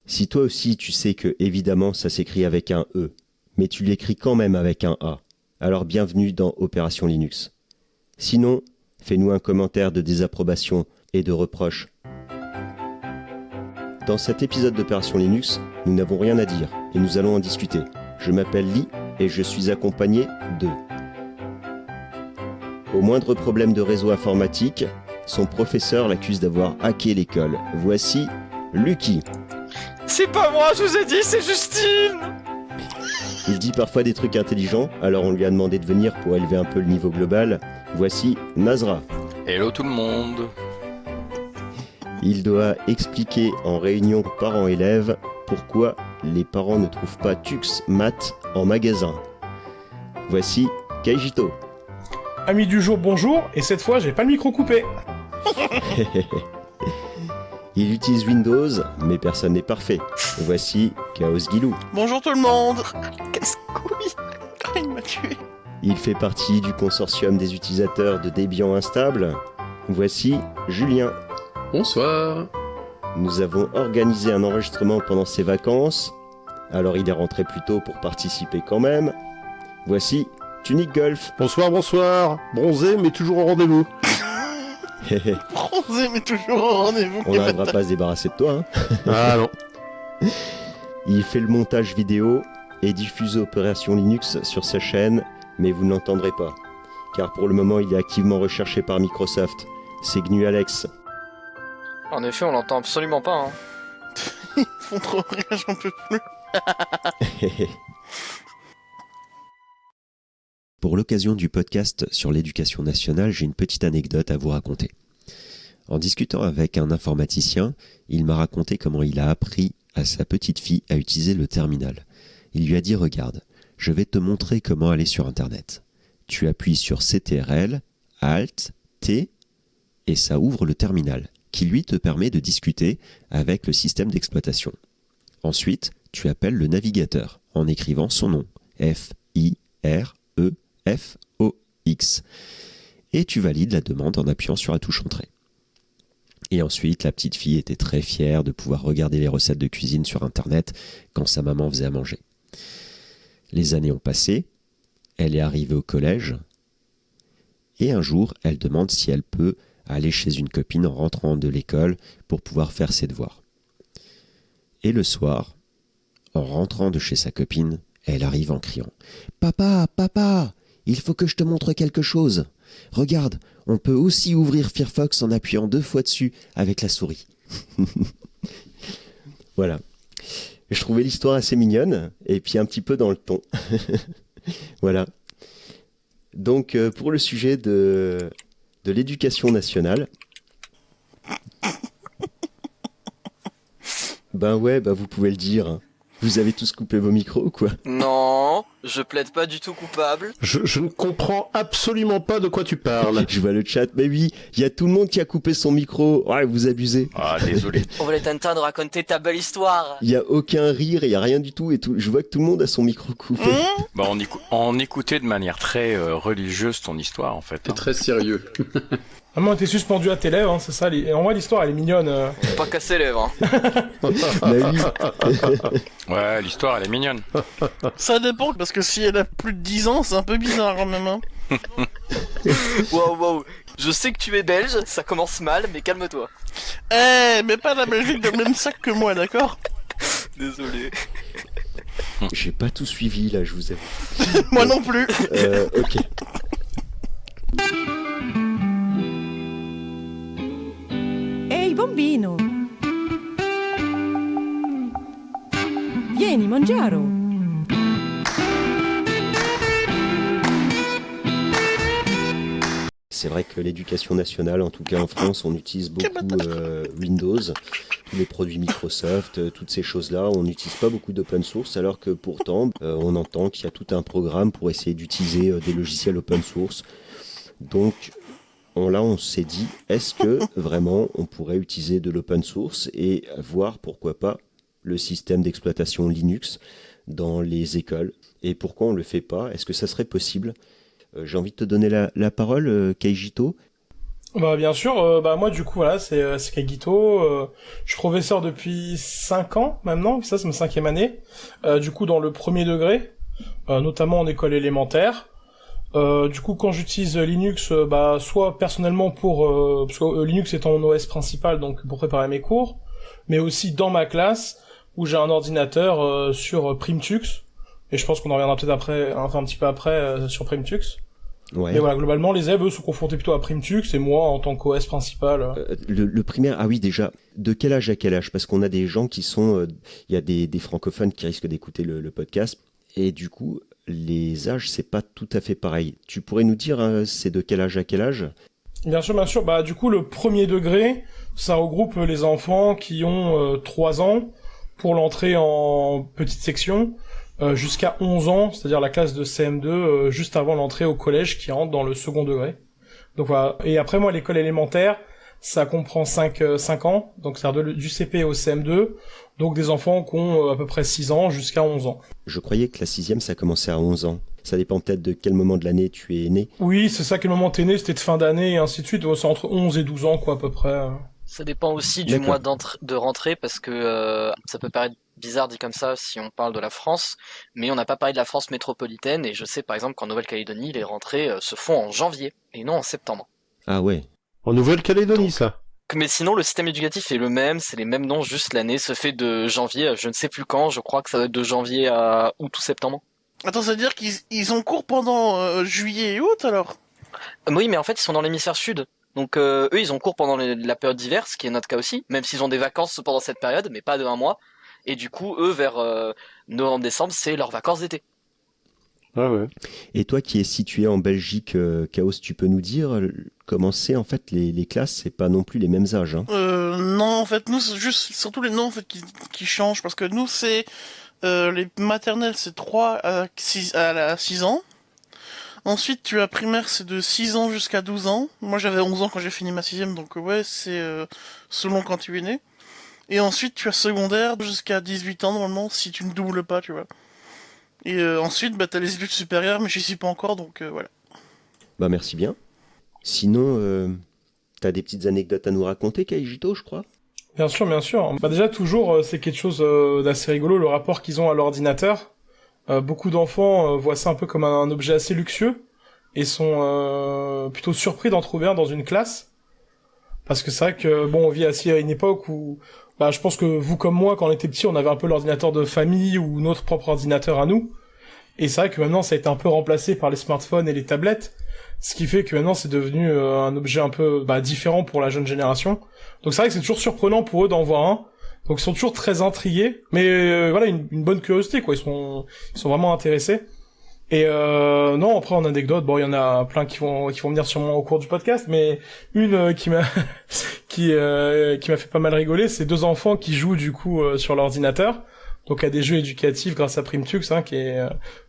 Si toi aussi tu sais que évidemment ça s'écrit avec un E, mais tu l'écris quand même avec un A, alors bienvenue dans Opération Linux. Sinon, fais-nous un commentaire de désapprobation et de reproche. Dans cet épisode d'Opération Linux, nous n'avons rien à dire et nous allons en discuter. Je m'appelle Lee et je suis accompagné de... Au moindre problème de réseau informatique, son professeur l'accuse d'avoir hacké l'école. Voici Lucky. C'est pas moi, je vous ai dit, c'est Justine. Il dit parfois des trucs intelligents, alors on lui a demandé de venir pour élever un peu le niveau global. Voici Nazra. Hello tout le monde. Il doit expliquer en réunion parents-élèves pourquoi les parents ne trouvent pas Tux Mat en magasin. Voici Kaijito. Amis du jour, bonjour, et cette fois j'ai pas le micro coupé. Il utilise Windows, mais personne n'est parfait. Voici Chaos Guilou. Bonjour tout le monde. Casse-couille. Ah, il m'a tué. Il fait partie du consortium des utilisateurs de Debian instable. Voici Julien. Bonsoir. Nous avons organisé un enregistrement pendant ses vacances. Alors il est rentré plus tôt pour participer quand même. Voici Tunic Golf. Bonsoir, bonsoir. Bronzé, mais toujours au rendez-vous. Bronzé, mais toujours au rendez-vous. On n'arrivera pas à se débarrasser de toi. Ah non. Il fait le montage vidéo et diffuse Opération Linux sur sa chaîne, mais vous ne l'entendrez pas. Car pour le moment, il est activement recherché par Microsoft. C'est GNU Alex. En effet, on l'entend absolument pas. Ils font trop rire, j'en peux plus. Pour l'occasion du podcast sur l'éducation nationale, j'ai une petite anecdote à vous raconter. En discutant avec un informaticien, il m'a raconté comment il a appris à sa petite fille à utiliser le terminal. Il lui a dit « Regarde, je vais te montrer comment aller sur Internet. Tu appuies sur CTRL, Alt, T, et ça ouvre le terminal, qui lui te permet de discuter avec le système d'exploitation. Ensuite, tu appelles le navigateur en écrivant son nom, F-I-R-E-F-O-X, et tu valides la demande en appuyant sur la touche Entrée. Et ensuite, la petite fille était très fière de pouvoir regarder les recettes de cuisine sur Internet quand sa maman faisait à manger. Les années ont passé, elle est arrivée au collège, et un jour, elle demande si elle peut aller chez une copine en rentrant de l'école pour pouvoir faire ses devoirs. Et le soir, en rentrant de chez sa copine, elle arrive en criant « Papa, papa, il faut que je te montre quelque chose. Regarde, on peut aussi ouvrir Firefox en appuyant 2 fois dessus avec la souris. » Voilà. Je trouvais l'histoire assez mignonne et puis un petit peu dans le ton. Voilà. Donc pour le sujet de l'éducation nationale. Ben ouais, vous pouvez le dire. Vous avez tous coupé vos micros ou quoi? Non, je plaide pas du tout coupable. Je ne comprends absolument pas de quoi tu parles. Je vois le chat, mais oui, il y a tout le monde qui a coupé son micro. Ouais, vous abusez. Ah, désolé. On voulait t'entendre raconter ta belle histoire. Il y a aucun rire, il y a rien du tout et tout. Je vois que tout le monde a son micro coupé. Bah on écoutait de manière très religieuse ton histoire en fait. C'est très sérieux. Maman était suspendue à tes lèvres, hein, c'est ça. En vrai, l'histoire, elle est mignonne. Pas casser les lèvres. Mais oui. Ouais, l'histoire elle est mignonne. Ça dépend, parce que si elle a plus de 10 ans, c'est un peu bizarre quand même. Hein. Wow. Je sais que tu es belge, ça commence mal, mais calme-toi. Mais pas la Belgique dans le même sac que moi, d'accord? Désolé. J'ai pas tout suivi là, je vous avoue. Moi non plus. Ok. Ehi, bambino! Vieni, mangiaro! C'est vrai que l'éducation nationale, en tout cas en France, on utilise beaucoup Windows, tous les produits Microsoft, toutes ces choses-là. On n'utilise pas beaucoup d'open source, alors que pourtant, on entend qu'il y a tout un programme pour essayer d'utiliser des logiciels open source. Donc, on s'est dit, est-ce que vraiment on pourrait utiliser de l'open source et voir pourquoi pas le système d'exploitation Linux dans les écoles? Et pourquoi on ne le fait pas? Est-ce que ça serait possible? J'ai envie de te donner la parole, Kaijito. Bah bien sûr, bah moi du coup voilà, c'est Kagito, je suis professeur depuis 5 ans maintenant, ça c'est ma 5e année, du coup dans le premier degré, notamment en école élémentaire. Du coup quand j'utilise Linux, bah soit personnellement pour parce que Linux étant mon OS principal, donc pour préparer mes cours, mais aussi dans ma classe où j'ai un ordinateur sur Primtux, et je pense qu'on en reviendra peut-être après, enfin un petit peu après sur Primtux. Ouais. Mais voilà, globalement, les élèves, eux, sont confrontés plutôt à Primtux, et moi, en tant qu'OS principal. Le primaire, ah oui, déjà, de quel âge à quel âge? Parce qu'on a des gens qui sont... Il y a des francophones qui risquent d'écouter le podcast, et du coup, les âges, c'est pas tout à fait pareil. Tu pourrais nous dire, c'est de quel âge à quel âge? Bien sûr, bah du coup, le premier degré, ça regroupe les enfants qui ont 3 ans pour l'entrée en petite section, jusqu'à 11 ans, c'est-à-dire la classe de CM2, juste avant l'entrée au collège qui rentre dans le second degré. Donc voilà. Et après, moi, l'école élémentaire, ça comprend 5 ans, donc c'est-à-dire du CP au CM2, donc des enfants qui ont à peu près 6 ans jusqu'à 11 ans. Je croyais que la 6e, ça commençait à 11 ans. Ça dépend peut-être de quel moment de l'année tu es né. Oui, c'est ça, quel moment t'es né, c'était de fin d'année, et ainsi de suite, c'est entre 11 et 12 ans, quoi, à peu près. Ça dépend aussi du D'accord. mois de rentrée, parce que ça peut paraître bizarre dit comme ça si on parle de la France, mais on n'a pas parlé de la France métropolitaine, et je sais par exemple qu'en Nouvelle-Calédonie, les rentrées se font en janvier, et non en septembre. Ah ouais. En Nouvelle-Calédonie, ça. Mais sinon, le système éducatif est le même, c'est les mêmes noms, juste l'année se fait de janvier à je ne sais plus quand, je crois que ça doit être de janvier à août ou septembre. Attends, ça veut dire qu'ils ont cours pendant juillet et août alors? Oui, mais en fait, ils sont dans l'hémisphère sud. Donc eux, ils ont cours pendant la période d'hiver, ce qui est notre cas aussi, même s'ils ont des vacances pendant cette période, mais pas de 1 mois. Et du coup, eux, vers novembre-décembre, c'est leurs vacances d'été. Ah ouais. Et toi qui es situé en Belgique, Chaos, tu peux nous dire comment c'est en fait les classes? C'est pas non plus les mêmes âges, hein. Non, en fait, nous, c'est juste surtout les noms en fait qui changent, parce que nous, c'est les maternelles, c'est 3 à 6 ans. Ensuite, tu as primaire, c'est de 6 ans jusqu'à 12 ans. Moi, j'avais 11 ans quand j'ai fini ma 6e, donc ouais, c'est selon quand tu es né. Et ensuite, tu as secondaire jusqu'à 18 ans, normalement, si tu ne doubles pas, tu vois. Et ensuite, bah, t'as les études supérieures, mais j'y suis pas encore, donc voilà. Bah merci bien. Sinon, t'as des petites anecdotes à nous raconter, Kaijito, je crois? Bien sûr. Bah déjà, toujours, c'est quelque chose d'assez rigolo, le rapport qu'ils ont à l'ordinateur. Beaucoup d'enfants voient ça un peu comme un objet assez luxueux, et sont plutôt surpris d'en trouver un dans une classe. Parce que c'est vrai que, bon, on vit aussi à une époque où, bah, je pense que vous comme moi, quand on était petit, on avait un peu l'ordinateur de famille ou notre propre ordinateur à nous. Et c'est vrai que maintenant, ça a été un peu remplacé par les smartphones et les tablettes. Ce qui fait que maintenant, c'est devenu un objet un peu différent pour la jeune génération. Donc c'est vrai que c'est toujours surprenant pour eux d'en voir un. Donc ils sont toujours très intrigués. Mais voilà, une bonne curiosité, quoi. Ils sont vraiment intéressés. Et non, après en anecdote, bon, il y en a plein qui vont venir sûrement au cours du podcast, mais une qui m'a qui m'a fait pas mal rigoler, c'est 2 enfants qui jouent du coup sur l'ordinateur, donc à des jeux éducatifs grâce à Primtux, hein, qui est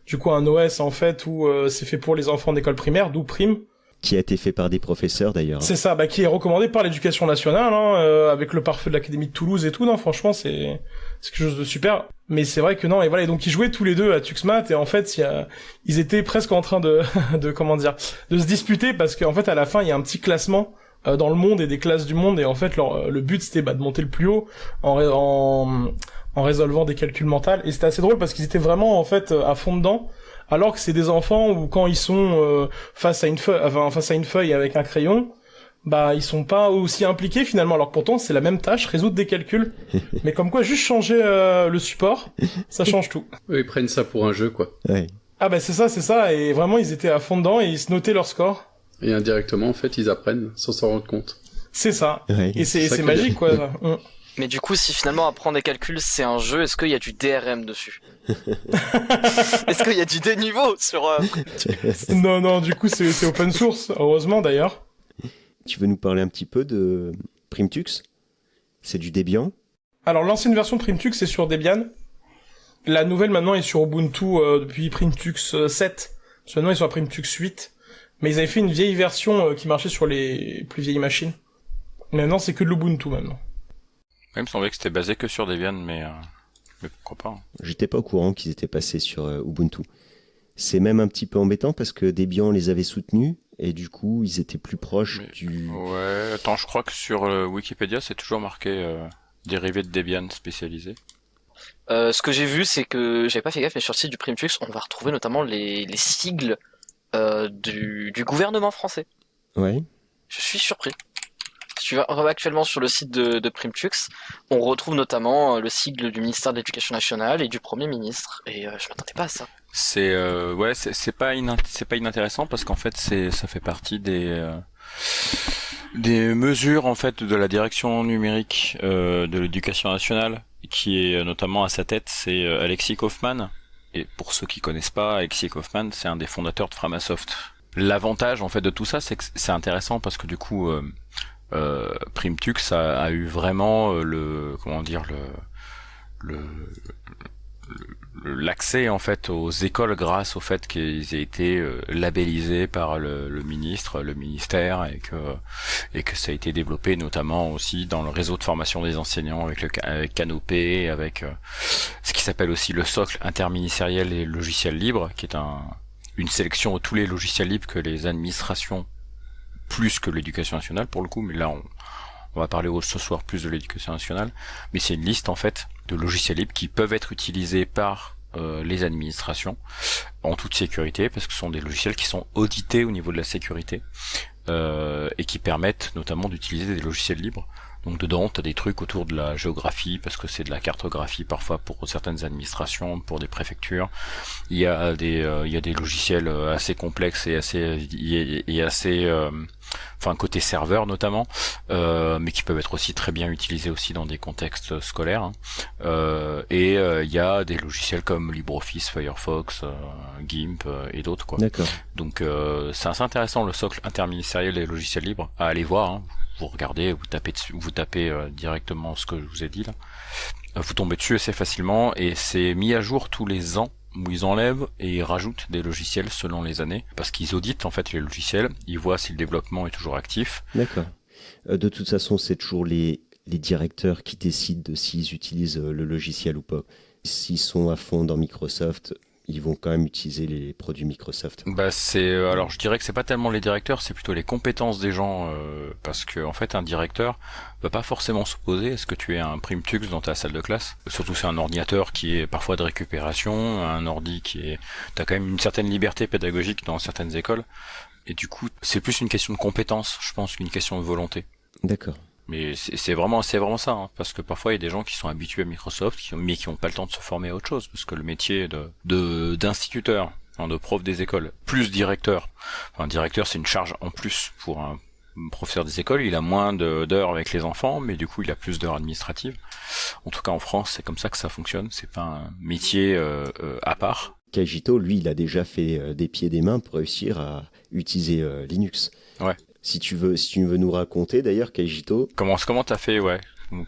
du coup un OS en fait où c'est fait pour les enfants d'école primaire, d'où Prime. Qui a été fait par des professeurs d'ailleurs. C'est ça, qui est recommandé par l'éducation nationale, hein, avec le pare-feu de l'Académie de Toulouse et tout. Non, franchement, c'est quelque chose de super. Mais c'est vrai que non, et voilà, et donc ils jouaient tous les deux à Tuxmat, et en fait, ils étaient presque en train de de se disputer, parce qu'en fait, à la fin, il y a un petit classement dans le monde et des classes du monde, et en fait, le but c'était de monter le plus haut en résolvant des calculs mentaux. Et c'était assez drôle parce qu'ils étaient vraiment en fait à fond dedans. Alors que c'est des enfants où quand ils sont face à une feuille avec un crayon, bah ils sont pas aussi impliqués finalement, alors que pourtant c'est la même tâche, résoudre des calculs. Mais comme quoi, juste changer le support, ça change tout. Eux, ils prennent ça pour un jeu, quoi. Ouais. Ah bah c'est ça, et vraiment ils étaient à fond dedans et ils se notaient leur score. Et indirectement, en fait, ils apprennent sans s'en rendre compte. C'est ça. Ouais. Et c'est ça que magique, quoi. Mais du coup, si finalement apprendre des calculs c'est un jeu, est-ce qu'il y a du DRM dessus? Est-ce qu'il y a du déniveau sur Non, du coup c'est open source, heureusement d'ailleurs. Tu veux nous parler un petit peu de Primtux? C'est du Debian? Alors l'ancienne version de Primtux c'est sur Debian. La nouvelle maintenant est sur Ubuntu depuis Primtux 7. Parce que maintenant ils sont à Primtux 8. Mais ils avaient fait une vieille version qui marchait sur les plus vieilles machines. Maintenant c'est que de l'Ubuntu maintenant. Il me semblait que c'était basé que sur Debian, mais pourquoi pas. J'étais pas au courant qu'ils étaient passés sur Ubuntu. C'est même un petit peu embêtant parce que Debian les avait soutenus et du coup ils étaient plus proches Mais- du... Ouais, attends, je crois que sur Wikipédia, c'est toujours marqué dérivé de Debian spécialisé. Ce que j'ai vu, c'est que j'avais pas fait gaffe, mais sur le site du Primtux, on va retrouver notamment les sigles du gouvernement français. Ouais. Je suis surpris. Si tu vas actuellement sur le site de Primtux, on retrouve notamment le sigle du ministère de l'Éducation nationale et du Premier ministre. Et je m'attendais pas à ça. C'est pas inintéressant parce qu'en fait ça fait partie des mesures en fait de la direction numérique de l'éducation nationale qui est notamment à sa tête, c'est Alexis Kaufmann. Et pour ceux qui connaissent pas, Alexis Kaufmann, c'est un des fondateurs de Framasoft. L'avantage en fait de tout ça, c'est que c'est intéressant parce que du coup Primtux a eu vraiment l'accès en fait aux écoles grâce au fait qu'ils aient été labellisés par le ministère et que ça a été développé notamment aussi dans le réseau de formation des enseignants avec Canopé, avec ce qui s'appelle aussi le socle interministériel et logiciels libres, qui est une sélection de tous les logiciels libres que les administrations, plus que l'éducation nationale pour le coup, mais là on va parler ce soir plus de l'éducation nationale, mais c'est une liste en fait de logiciels libres qui peuvent être utilisés par les administrations en toute sécurité, parce que ce sont des logiciels qui sont audités au niveau de la sécurité et qui permettent notamment d'utiliser des logiciels libres. Donc dedans, tu as des trucs autour de la géographie, parce que c'est de la cartographie parfois pour certaines administrations, pour des préfectures. Il y a des logiciels assez complexes et assez enfin côté serveur notamment, mais qui peuvent être aussi très bien utilisés aussi dans des contextes scolaires. Il y a des logiciels comme LibreOffice, Firefox, GIMP et d'autres quoi. D'accord. Donc c'est assez intéressant le socle interministériel des logiciels libres à aller voir. Hein. Vous regardez, vous tapez directement ce que je vous ai dit là. Vous tombez dessus assez facilement et c'est mis à jour tous les ans où ils enlèvent et ils rajoutent des logiciels selon les années parce qu'ils auditent en fait les logiciels, ils voient si le développement est toujours actif. D'accord. De toute façon, c'est toujours les directeurs qui décident de s'ils utilisent le logiciel ou pas. S'ils sont à fond dans Microsoft, ils vont quand même utiliser les produits Microsoft. Bah alors je dirais que c'est pas tellement les directeurs, c'est plutôt les compétences des gens parce que en fait un directeur va pas forcément s'opposer à ce que tu aies un Primtux dans ta salle de classe. Surtout c'est un ordinateur qui est parfois de récupération, un ordi t'as quand même une certaine liberté pédagogique dans certaines écoles et du coup c'est plus une question de compétence, je pense, qu'une question de volonté. D'accord. Mais c'est vraiment ça, hein, parce que parfois il y a des gens qui sont habitués à Microsoft, mais qui n'ont pas le temps de se former à autre chose, parce que le métier d'instituteur, hein, de prof des écoles, plus directeur, enfin directeur c'est une charge en plus pour un professeur des écoles, il a moins d'heures avec les enfants, mais du coup il a plus d'heures administratives. En tout cas en France c'est comme ça que ça fonctionne, c'est pas un métier à part. Kajito, lui, il a déjà fait des pieds et des mains pour réussir à utiliser Linux. Ouais. Si tu veux nous raconter d'ailleurs, Kajito. Comment t'as fait, ouais,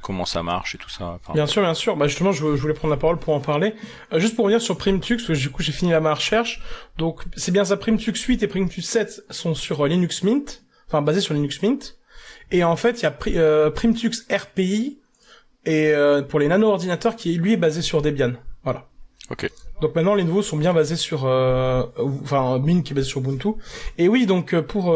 comment ça marche et tout ça. Enfin... Bien sûr. Bah justement, je voulais prendre la parole pour en parler. Juste pour revenir sur Primtux, parce que du coup j'ai fini ma recherche. Donc c'est bien ça, Primtux 8 et Primtux 7 sont sur Linux Mint, enfin basés sur Linux Mint. Et en fait, il y a Primtux RPI et pour les nano-ordinateurs qui lui est basé sur Debian. Voilà. Ok. Donc maintenant les nouveaux sont bien basés sur Mint qui est basé sur Ubuntu. Et oui, donc pour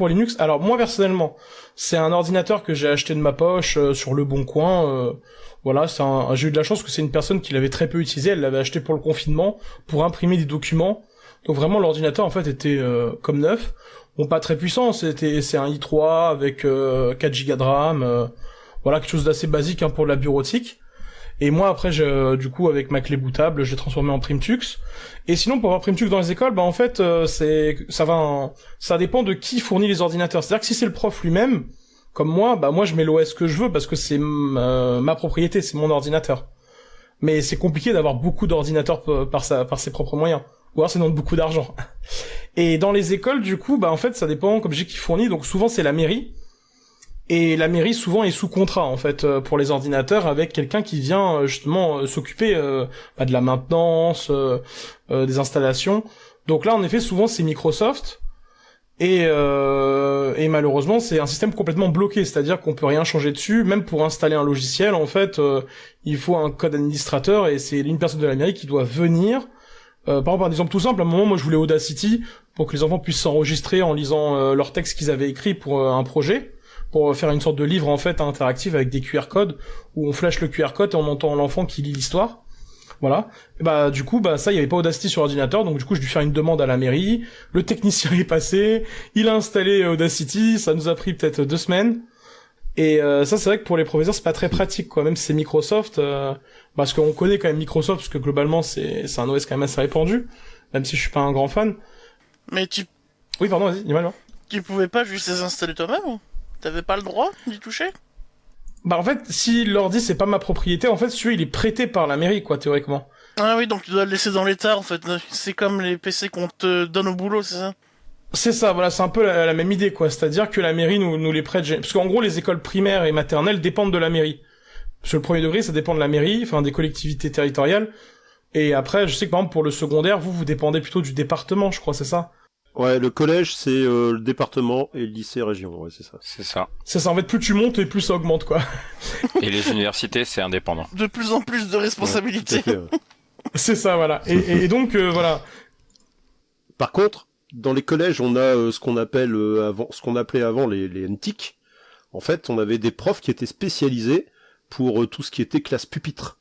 Linux, alors moi personnellement, c'est un ordinateur que j'ai acheté de ma poche sur Le Bon Coin. Voilà, j'ai eu de la chance que c'est une personne qui l'avait très peu utilisé, elle l'avait acheté pour le confinement pour imprimer des documents. Donc vraiment l'ordinateur en fait était comme neuf. Bon, pas très puissant, c'est un i3 avec 4 Go de RAM, voilà, quelque chose d'assez basique hein, pour de la bureautique. Et moi après du coup avec ma clé bootable, je l'ai transformé en Primtux. Et sinon pour avoir Primtux dans les écoles, bah en fait ça dépend de qui fournit les ordinateurs. C'est-à-dire que si c'est le prof lui-même, comme moi, bah moi je mets l'OS que je veux parce que c'est ma propriété, c'est mon ordinateur. Mais c'est compliqué d'avoir beaucoup d'ordinateurs par ses propres moyens. Ou alors ça demande beaucoup d'argent. Et dans les écoles du coup, bah en fait ça dépend comme j'ai qui fournit. Donc souvent c'est la mairie. Et la mairie souvent est sous contrat en fait pour les ordinateurs avec quelqu'un qui vient justement s'occuper de la maintenance, des installations. Donc là en effet souvent c'est Microsoft et malheureusement c'est un système complètement bloqué, c'est-à-dire qu'on peut rien changer dessus. Même pour installer un logiciel en fait il faut un code administrateur et c'est une personne de la mairie qui doit venir Par exemple, un exemple tout simple, à un moment, moi, je voulais Audacity pour que les enfants puissent s'enregistrer en lisant leurs textes qu'ils avaient écrits pour un projet, pour faire une sorte de livre, en fait, interactif avec des QR codes, où on flash le QR code et on entend l'enfant qui lit l'histoire. Voilà. Et bah, du coup, ça, il y avait pas Audacity sur ordinateur, donc du coup, j'ai dû faire une demande à la mairie. Le technicien est passé, il a installé Audacity, ça nous a pris peut-être 2 semaines. Et ça, c'est vrai que pour les professeurs, c'est pas très pratique, quoi. Même si c'est Microsoft, parce qu'on connaît quand même Microsoft, parce que globalement, c'est un OS quand même assez répandu, même si je suis pas un grand fan. Mais Oui, pardon, vas-y, dis-moi alors. tu pouvais pas juste les installer toi-même ou t'avais pas le droit d'y toucher? Bah, en fait, si l'ordi, c'est pas ma propriété, en fait, celui il est prêté par la mairie, quoi, théoriquement. Ah oui, donc tu dois le laisser dans l'état, en fait. C'est comme les PC qu'on te donne au boulot, c'est ça? C'est ça, voilà, c'est un peu la même idée, quoi. C'est-à-dire que la mairie nous les prête, parce qu'en gros, les écoles primaires et maternelles dépendent de la mairie. Parce que le premier degré, ça dépend de la mairie, enfin, des collectivités territoriales. Et après, je sais que par exemple, pour le secondaire, vous dépendez plutôt du département, je crois, c'est ça? Ouais, le collège, c'est le département et le lycée région, ouais, c'est ça. C'est ça. C'est ça, en fait, plus tu montes et plus ça augmente, quoi. Et les universités, c'est indépendant. De plus en plus de responsabilités. Ouais, tout à fait, ouais. C'est ça, voilà. Et donc, voilà. Par contre, dans les collèges, on a ce qu'on appelait avant les NTIC. En fait, on avait des profs qui étaient spécialisés pour tout ce qui était classe pupitre.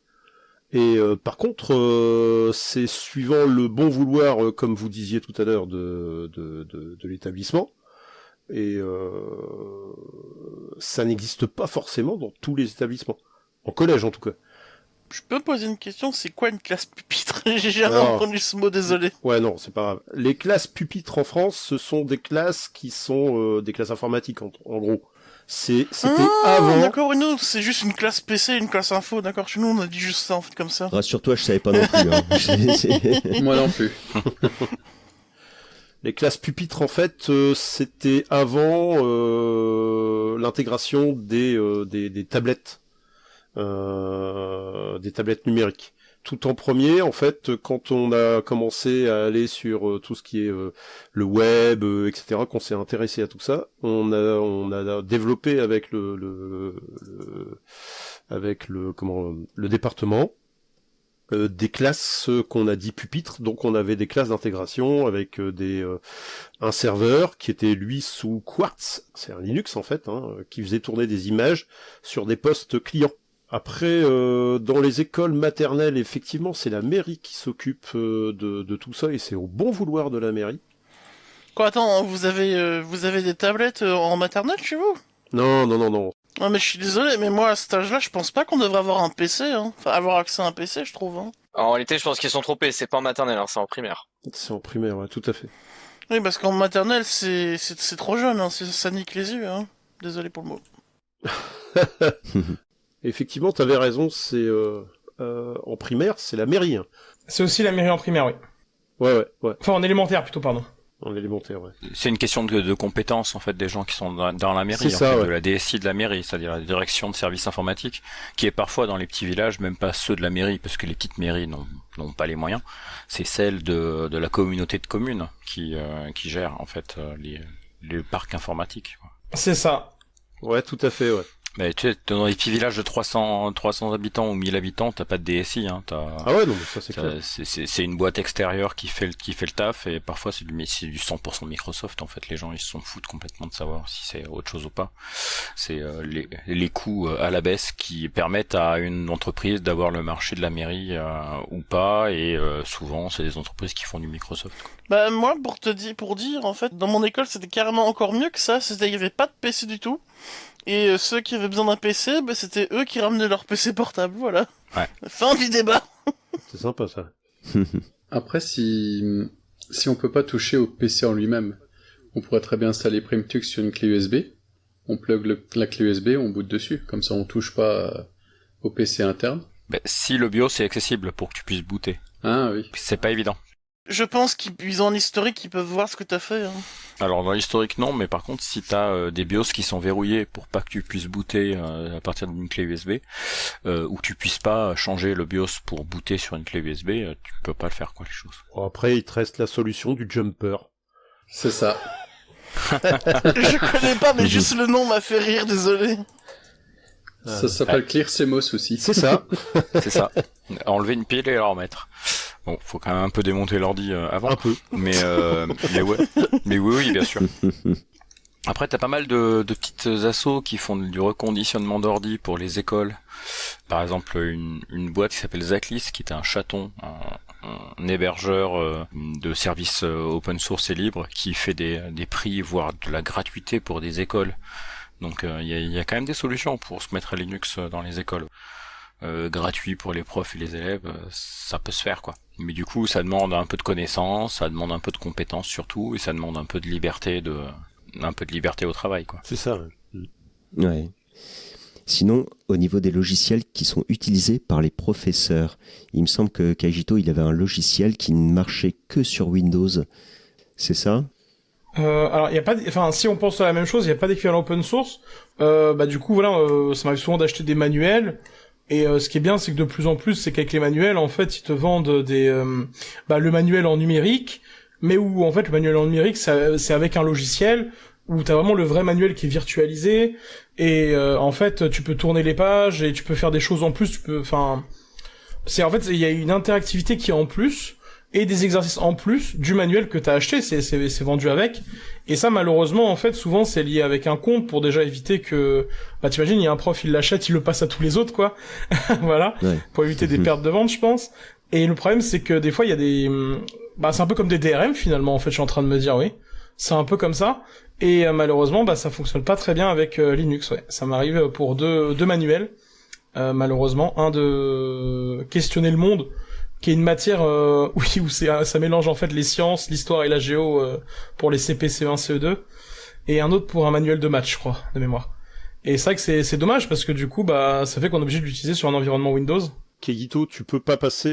Et par contre, c'est suivant le bon vouloir, comme vous disiez tout à l'heure, de l'établissement. Et ça n'existe pas forcément dans tous les établissements. En collège, en tout cas. Je peux poser une question, c'est quoi une classe pupitre? J'ai jamais Alors, entendu ce mot, désolé. Ouais, non, c'est pas grave. Les classes pupitres en France, ce sont des classes qui sont des classes informatiques, en gros. C'était avant... D'accord, oui, nous, c'est juste une classe PC, une classe info, d'accord, chez nous, on a dit juste ça, en fait, comme ça. Rassure-toi, je savais pas non plus. Hein. Moi non plus. Les classes pupitres, en fait, c'était avant l'intégration des tablettes. Des tablettes numériques. Tout en premier, en fait, quand on a commencé à aller sur tout ce qui est le web, etc., qu'on s'est intéressé à tout ça, on a développé avec le département des classes qu'on a dit pupitres. Donc on avait des classes d'intégration avec un serveur qui était lui sous Quartz, c'est un Linux en fait, hein, qui faisait tourner des images sur des postes clients. Après, dans les écoles maternelles, effectivement, c'est la mairie qui s'occupe de tout ça, et c'est au bon vouloir de la mairie. Quoi, attends, vous avez des tablettes en maternelle chez vous? Non. Non, mais je suis désolé, mais moi, à cet âge-là, je pense pas qu'on devrait avoir un PC, hein. Enfin, avoir accès à un PC, je trouve, hein. En réalité, je pense qu'ils sont trompés, c'est pas en maternelle, hein, c'est en primaire. C'est en primaire, ouais, tout à fait. Oui, parce qu'en maternelle, c'est trop jeune, hein. Ça nique les yeux, hein. Désolé pour le mot. Effectivement, t'avais raison, c'est en primaire, c'est la mairie. Hein. C'est aussi la mairie en primaire, oui. Ouais. Enfin, en élémentaire, plutôt, pardon. En élémentaire, ouais. C'est une question de compétences en fait des gens qui sont dans la mairie, C'est ça, fait, ouais. de la DSI de la mairie, c'est-à-dire la direction de services informatiques, qui est parfois dans les petits villages, même pas ceux de la mairie, parce que les petites mairies n'ont pas les moyens. C'est celle de la communauté de communes qui gère en fait les parcs informatiques. Quoi. C'est ça. Ouais, tout à fait, ouais. Mais tu sais, dans les petits villages de 300 habitants ou 1000 habitants, t'as pas de DSI, hein. Ah ouais, non, mais ça c'est clair. C'est une boîte extérieure qui fait le taf, et parfois c'est du 100% Microsoft, en fait. Les gens, ils s'en foutent complètement de savoir si c'est autre chose ou pas. C'est les coûts à la baisse qui permettent à une entreprise d'avoir le marché de la mairie ou pas, et souvent c'est des entreprises qui font du Microsoft, quoi. Bah, moi, pour dire, en fait, dans mon école, c'était carrément encore mieux que ça. Il y avait pas de PC du tout. Et ceux qui avaient besoin d'un PC, bah, c'était eux qui ramenaient leur PC portable, voilà. Ouais. Fin du débat. C'est sympa, ça. Après, si on peut pas toucher au PC en lui-même, on pourrait très bien installer Primtux sur une clé USB. On plug la clé USB, on boot dessus. Comme ça, on touche pas au PC interne. Ben, si le BIOS est accessible pour que tu puisses booter. Ah oui. C'est pas évident. Je pense qu'ils ont un historique, ils peuvent voir ce que t'as fait, hein. Alors dans l'historique non, mais par contre si t'as des BIOS qui sont verrouillés pour pas que tu puisses booter à partir d'une clé USB, ou que tu puisses pas changer le BIOS pour booter sur une clé USB, tu peux pas le faire, quoi, les choses. Bon, après, il te reste la solution du jumper. C'est ça. Je connais pas, mais juste le nom m'a fait rire, désolé. Ça s'appelle ClearCMOS aussi. C'est ça. C'est ça. Enlever une pile et la remettre. Bon, faut quand même un peu démonter l'ordi avant. Un peu. Mais ouais. Mais oui, bien sûr. Après, t'as pas mal de petites assos qui font du reconditionnement d'ordi pour les écoles. Par exemple, une boîte qui s'appelle Zaclis, qui est un chaton, un hébergeur de services open source et libre, qui fait des prix, voire de la gratuité pour des écoles. Donc il y a quand même des solutions pour se mettre à Linux dans les écoles. Gratuit pour les profs et les élèves, ça peut se faire quoi. Mais du coup, ça demande un peu de connaissances, ça demande un peu de compétences surtout, et ça demande un peu de liberté au travail quoi. C'est ça. Ouais. Sinon, au niveau des logiciels qui sont utilisés par les professeurs, il me semble que Kajito, il avait un logiciel qui ne marchait que sur Windows. C'est ça ? Alors, il y a pas, enfin, si on pense à la même chose, il y a pas d'équivalent open source. Du coup, voilà, ça m'arrive souvent d'acheter des manuels. Et ce qui est bien, c'est que de plus en plus, c'est qu'avec les manuels, en fait, ils te vendent le manuel en numérique, mais où en fait le manuel en numérique, c'est avec un logiciel où t'as vraiment le vrai manuel qui est virtualisé. Et en fait, tu peux tourner les pages et tu peux faire des choses en plus. Il y a une interactivité qui est en plus. Et des exercices en plus du manuel que t'as acheté, c'est vendu avec. Et ça, malheureusement, en fait, souvent, c'est lié avec un compte pour déjà éviter que, t'imagines, il y a un prof, il l'achète, il le passe à tous les autres, quoi. Voilà. Ouais. Pour éviter des pertes de vente, je pense. Et le problème, c'est que des fois, il y a c'est un peu comme des DRM, finalement, en fait, je suis en train de me dire, oui. C'est un peu comme ça. Et malheureusement, ça fonctionne pas très bien avec Linux, ouais. Ça m'arrive pour deux manuels. Malheureusement. Un de questionner le monde, qui est une matière où ça mélange en fait les sciences, l'histoire et la géo pour les CP, CE1, CE2, et un autre pour un manuel de maths, je crois, de mémoire. Et c'est vrai que c'est dommage parce que du coup, ça fait qu'on est obligé de l'utiliser sur un environnement Windows. Kegito, tu peux pas passer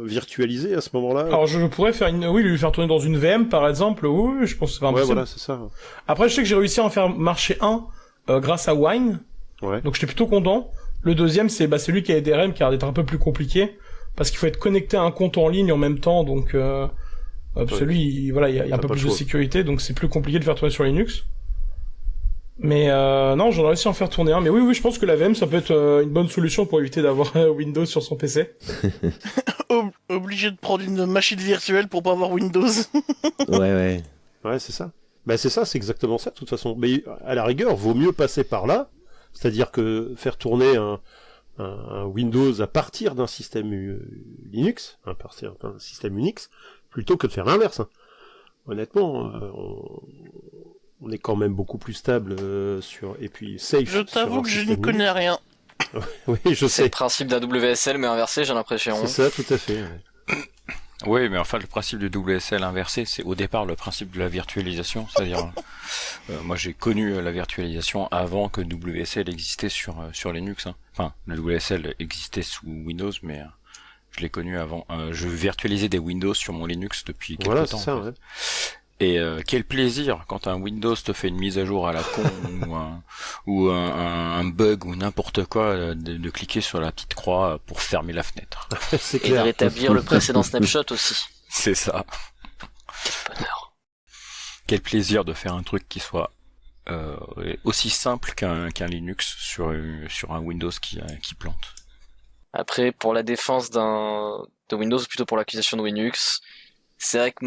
virtualisé à ce moment-là? Alors je pourrais lui faire tourner dans une VM par exemple. Oui, je pense que c'est pas impossible. Ouais, voilà, c'est ça. Après, je sais que j'ai réussi à en faire marcher un grâce à Wine. Ouais. Donc j'étais plutôt content. Le deuxième, c'est celui qui a des DRM, qui a l'air d'être un peu plus compliqué. Parce qu'il faut être connecté à un compte en ligne en même temps, donc celui, il y a un peu plus de sécurité, donc c'est plus compliqué de faire tourner sur Linux. Mais non, j'en ai réussi à en faire tourner un. Mais oui, je pense que la VM, ça peut être une bonne solution pour éviter d'avoir Windows sur son PC. Obligé de prendre une machine virtuelle pour pas avoir Windows. Ouais, c'est ça. C'est ça, c'est exactement ça, de toute façon. Mais à la rigueur, vaut mieux passer par là, c'est-à-dire que faire tourner un Windows à partir d'un système Linux, à partir d'un système Unix, plutôt que de faire l'inverse. Hein. Honnêtement, on est quand même beaucoup plus stable et puis safe. Je t'avoue que je n'y connais rien. Oui, je sais. C'est le principe d'un WSL mais inversé, j'ai l'impression. C'est ça, tout à fait. Ouais. Oui, mais enfin, le principe du WSL inversé, c'est au départ le principe de la virtualisation. C'est-à-dire, moi j'ai connu la virtualisation avant que WSL existait sur Linux. Hein. Enfin, le WSL existait sous Windows, mais je l'ai connu avant. Je virtualisais des Windows sur mon Linux depuis quelques temps. C'est ça, ouais. Et quel plaisir quand un Windows te fait une mise à jour à la con ou un bug ou n'importe quoi de cliquer sur la petite croix pour fermer la fenêtre. C'est clair. Et de rétablir le précédent snapshot aussi. C'est ça. Quel bonheur. Quel plaisir de faire un truc qui soit aussi simple qu'un Linux sur un Windows qui plante. Après, pour la défense de Windows, plutôt pour l'accusation de Linux, c'est vrai que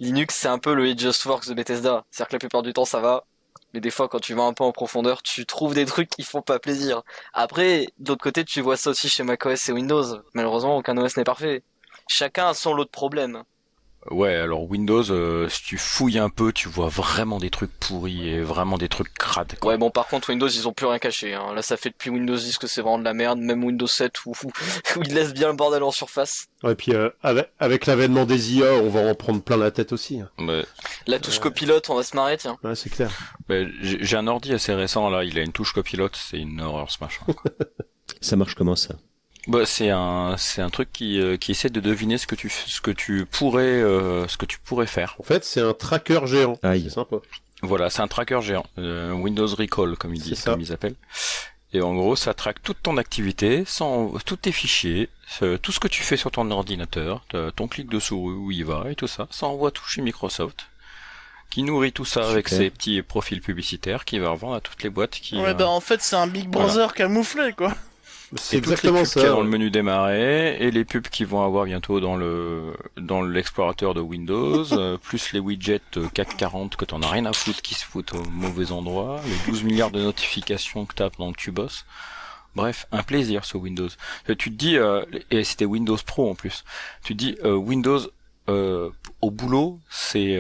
Linux, c'est un peu le It Just Works de Bethesda. C'est-à-dire que la plupart du temps, ça va. Mais des fois, quand tu vas un peu en profondeur, tu trouves des trucs qui font pas plaisir. Après, de l'autre côté, tu vois ça aussi chez macOS et Windows. Malheureusement, aucun OS n'est parfait. Chacun a son lot de problèmes. Ouais, alors Windows, si tu fouilles un peu, tu vois vraiment des trucs pourris et vraiment des trucs crades. Quoi. Ouais, bon, par contre, Windows, ils ont plus rien caché. Hein. Là, ça fait depuis Windows 10 que c'est vraiment de la merde. Même Windows 7 où ils laissent bien le bordel en surface. Ouais, et puis avec l'avènement des IA, on va en prendre plein la tête aussi. Hein. Ouais. La touche copilote, on va se marrer, tiens. Ouais, c'est clair. J'ai un ordi assez récent, là, il a une touche copilote, c'est une horreur ce machin. Ça marche comment ça ? C'est un truc qui essaie de deviner ce que tu pourrais faire. En fait, c'est un tracker géant. Aïe. C'est sympa. Voilà, c'est un tracker géant, Windows Recall comme ils appellent. Et en gros, ça traque toute ton activité, tous tes fichiers, tout ce que tu fais sur ton ordinateur, ton clic de souris où il va et tout ça. Ça envoie tout chez Microsoft, qui nourrit tout ça avec ses petits profils publicitaires, qui va revendre à toutes les boîtes qui. Ouais, en fait, c'est un Big Brother camouflé, quoi. C'est Et toutes les exactement pubs qu'il y a ça. dans le menu démarrer, et les pubs qu'ils vont avoir bientôt dans l'explorateur de Windows, plus les widgets CAC 40 que t'en as rien à foutre qui se foutent au mauvais endroit, les 12 milliards de notifications que t'as pendant que tu bosses. Bref, un plaisir ce Windows. Tu te dis, et c'était Windows Pro en plus, tu te dis Windows au boulot, c'est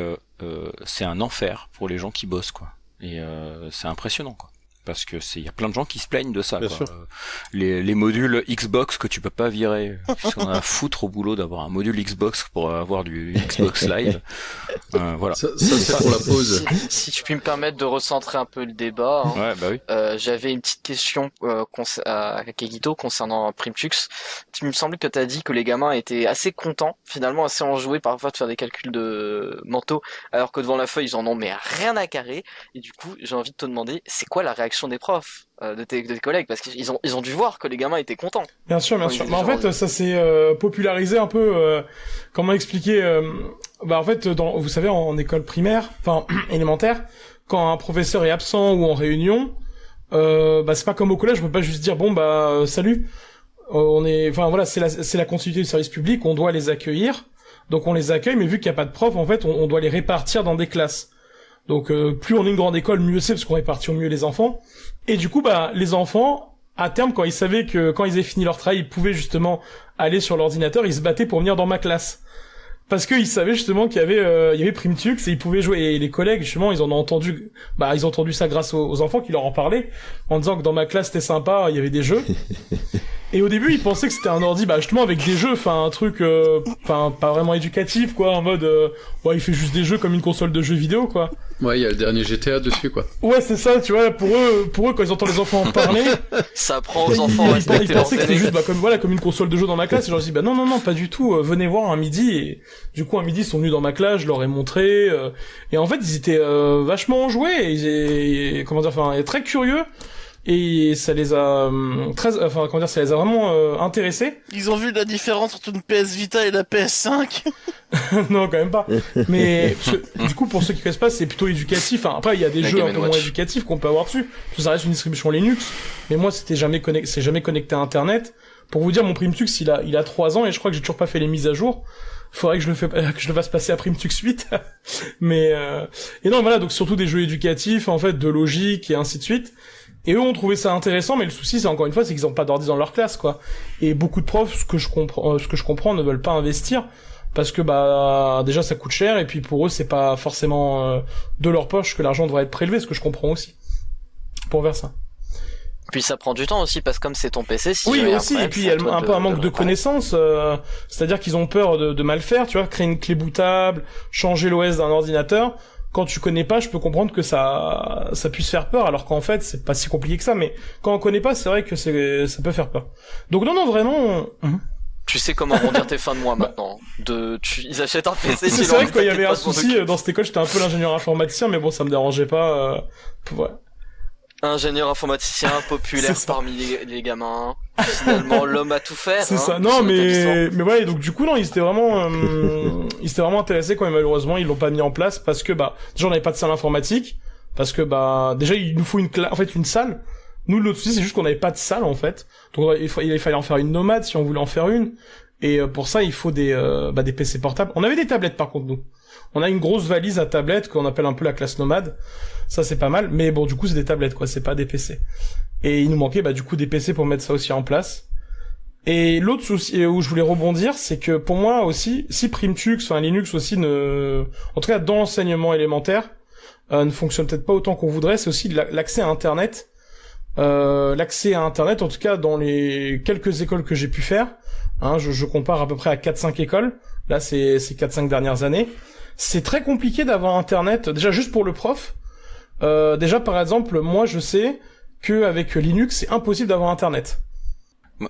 un enfer pour les gens qui bossent, quoi. Et c'est impressionnant, quoi. Parce que il y a plein de gens qui se plaignent de ça, Bien quoi. sûr. Les modules Xbox que tu peux pas virer. Parce qu'on a à foutre au boulot d'avoir un module Xbox pour avoir du Xbox Live. Voilà. Ça c'est pour la pause. Si je puis me permettre de recentrer un peu le débat, hein. Ouais, bah oui. J'avais une petite question à Kegito concernant Primtux. Il me semblait que tu as dit que les gamins étaient assez contents, finalement assez enjoués parfois de faire des calculs de mentaux, alors que devant la feuille ils en ont mais rien à carrer. Et du coup, j'ai envie de te demander, c'est quoi la réaction des profs, de tes collègues, parce qu'ils ont dû voir que les gamins étaient contents. Bien sûr, bien Oui, sûr. les Mais en gens- fait, ça s'est popularisé un peu. Comment expliquer Bah en fait, vous savez, en école primaire, enfin élémentaire, quand un professeur est absent ou en réunion, bah c'est pas comme au collège. On peut pas juste dire bon bah salut. Enfin voilà, c'est la continuité du service public. On doit les accueillir. Donc on les accueille, mais vu qu'il y a pas de prof, en fait, on doit les répartir dans des classes. Donc plus on est une grande école, mieux c'est parce qu'on répartit au mieux les enfants. Et du coup, bah les enfants, à terme, quand ils savaient que quand ils avaient fini leur travail, ils pouvaient justement aller sur l'ordinateur, ils se battaient pour venir dans ma classe. Parce qu'ils savaient justement qu'il y avait Primtux et ils pouvaient jouer. Et les collègues, justement, ils en ont entendu, bah ils ont entendu ça grâce aux enfants qui leur en parlaient, en disant que dans ma classe c'était sympa, il y avait des jeux. Et au début, ils pensaient que c'était un ordi, bah justement avec des jeux, enfin un truc, enfin pas vraiment éducatif, quoi, en mode, ouais, il fait juste des jeux comme une console de jeux vidéo, quoi. Ouais, il y a le dernier GTA dessus, quoi. Ouais, c'est ça, tu vois, pour eux, quand ils entendent les enfants en parler, Ça apprend aux enfants à ils respecter leurs pensaient que c'était aînés. juste, bah comme une console de jeu dans ma classe. Et je leur dis, bah non, pas du tout. Venez voir un midi. Et du coup, un midi, ils sont venus dans ma classe, je leur ai montré. Et en fait, ils étaient vachement enjoués. Et comment dire, enfin, très curieux. Et ça les a ça les a vraiment intéressés. Ils ont vu la différence entre une PS Vita et la PS5. Non, quand même pas. Mais parce que, du coup, pour ceux qui connaissent pas, c'est plutôt éducatif. Enfin, après, il y a des La jeux un Game peu & moins Watch. éducatifs qu'on peut avoir dessus. Parce que ça reste une distribution Linux. Mais moi, c'est jamais connecté à Internet. Pour vous dire, mon Primtux, il a 3 ans et je crois que j'ai toujours pas fait les mises à jour. Faudrait que je le fasse passer à Primtux 8. Mais et non, voilà, donc surtout des jeux éducatifs, en fait, de logique et ainsi de suite. Et eux ont trouvé ça intéressant, mais le souci, c'est encore une fois, c'est qu'ils ont pas d'ordi dans leur classe, quoi. Et beaucoup de profs, ce que je comprends, ne veulent pas investir parce que bah déjà ça coûte cher et puis pour eux c'est pas forcément de leur poche que l'argent devrait être prélevé, ce que je comprends aussi. Pour faire ça. Puis ça prend du temps aussi, parce que comme c'est ton PC, si Oui, jamais aussi, après, et puis il c'est y a à toi un peu un manque de réparer. connaissances, c'est-à-dire qu'ils ont peur de mal faire, tu vois, créer une clé bootable, changer l'OS d'un ordinateur. Quand tu connais pas, je peux comprendre que ça puisse faire peur, alors qu'en fait, c'est pas si compliqué que ça, mais quand on connaît pas, c'est vrai que ça peut faire peur. Donc non, vraiment... Tu sais comment arrondir tes fins de mois maintenant. Ils achètent un PC. C'est vrai que quand il y avait un souci dans cette école, j'étais un peu l'ingénieur informaticien, mais bon, ça me dérangeait pas. Ouais. Ingénieur informaticien populaire C'est ça. parmi les gamins. Finalement, l'homme a tout fait. C'est hein, ça. sur Non, le établissement. mais voilà. Et donc du coup, non, ils étaient vraiment intéressés quand même. Malheureusement, ils l'ont pas mis en place parce que bah déjà on n'avait pas de salle informatique, parce que bah déjà il nous faut une salle. Nous, l'autre souci, c'est juste qu'on n'avait pas de salle, en fait. Donc, il fallait en faire une nomade si on voulait en faire une. Et pour ça, il faut des PC portables. On avait des tablettes, par contre, nous. On a une grosse valise à tablettes qu'on appelle un peu la classe nomade. Ça, c'est pas mal. Mais bon, du coup, c'est des tablettes, quoi. C'est pas des PC. Et il nous manquait, du coup, des PC pour mettre ça aussi en place. Et l'autre souci où je voulais rebondir, c'est que pour moi aussi, si Primtux, enfin Linux aussi en tout cas dans l'enseignement élémentaire, ne fonctionne peut-être pas autant qu'on voudrait, c'est aussi l'accès à Internet. L'accès à Internet, en tout cas dans les quelques écoles que j'ai pu faire, hein, je compare à peu près à 4-5 écoles, là c'est 4-5 dernières années, c'est très compliqué d'avoir Internet, déjà juste pour le prof. Déjà par exemple, moi je sais que avec Linux c'est impossible d'avoir Internet.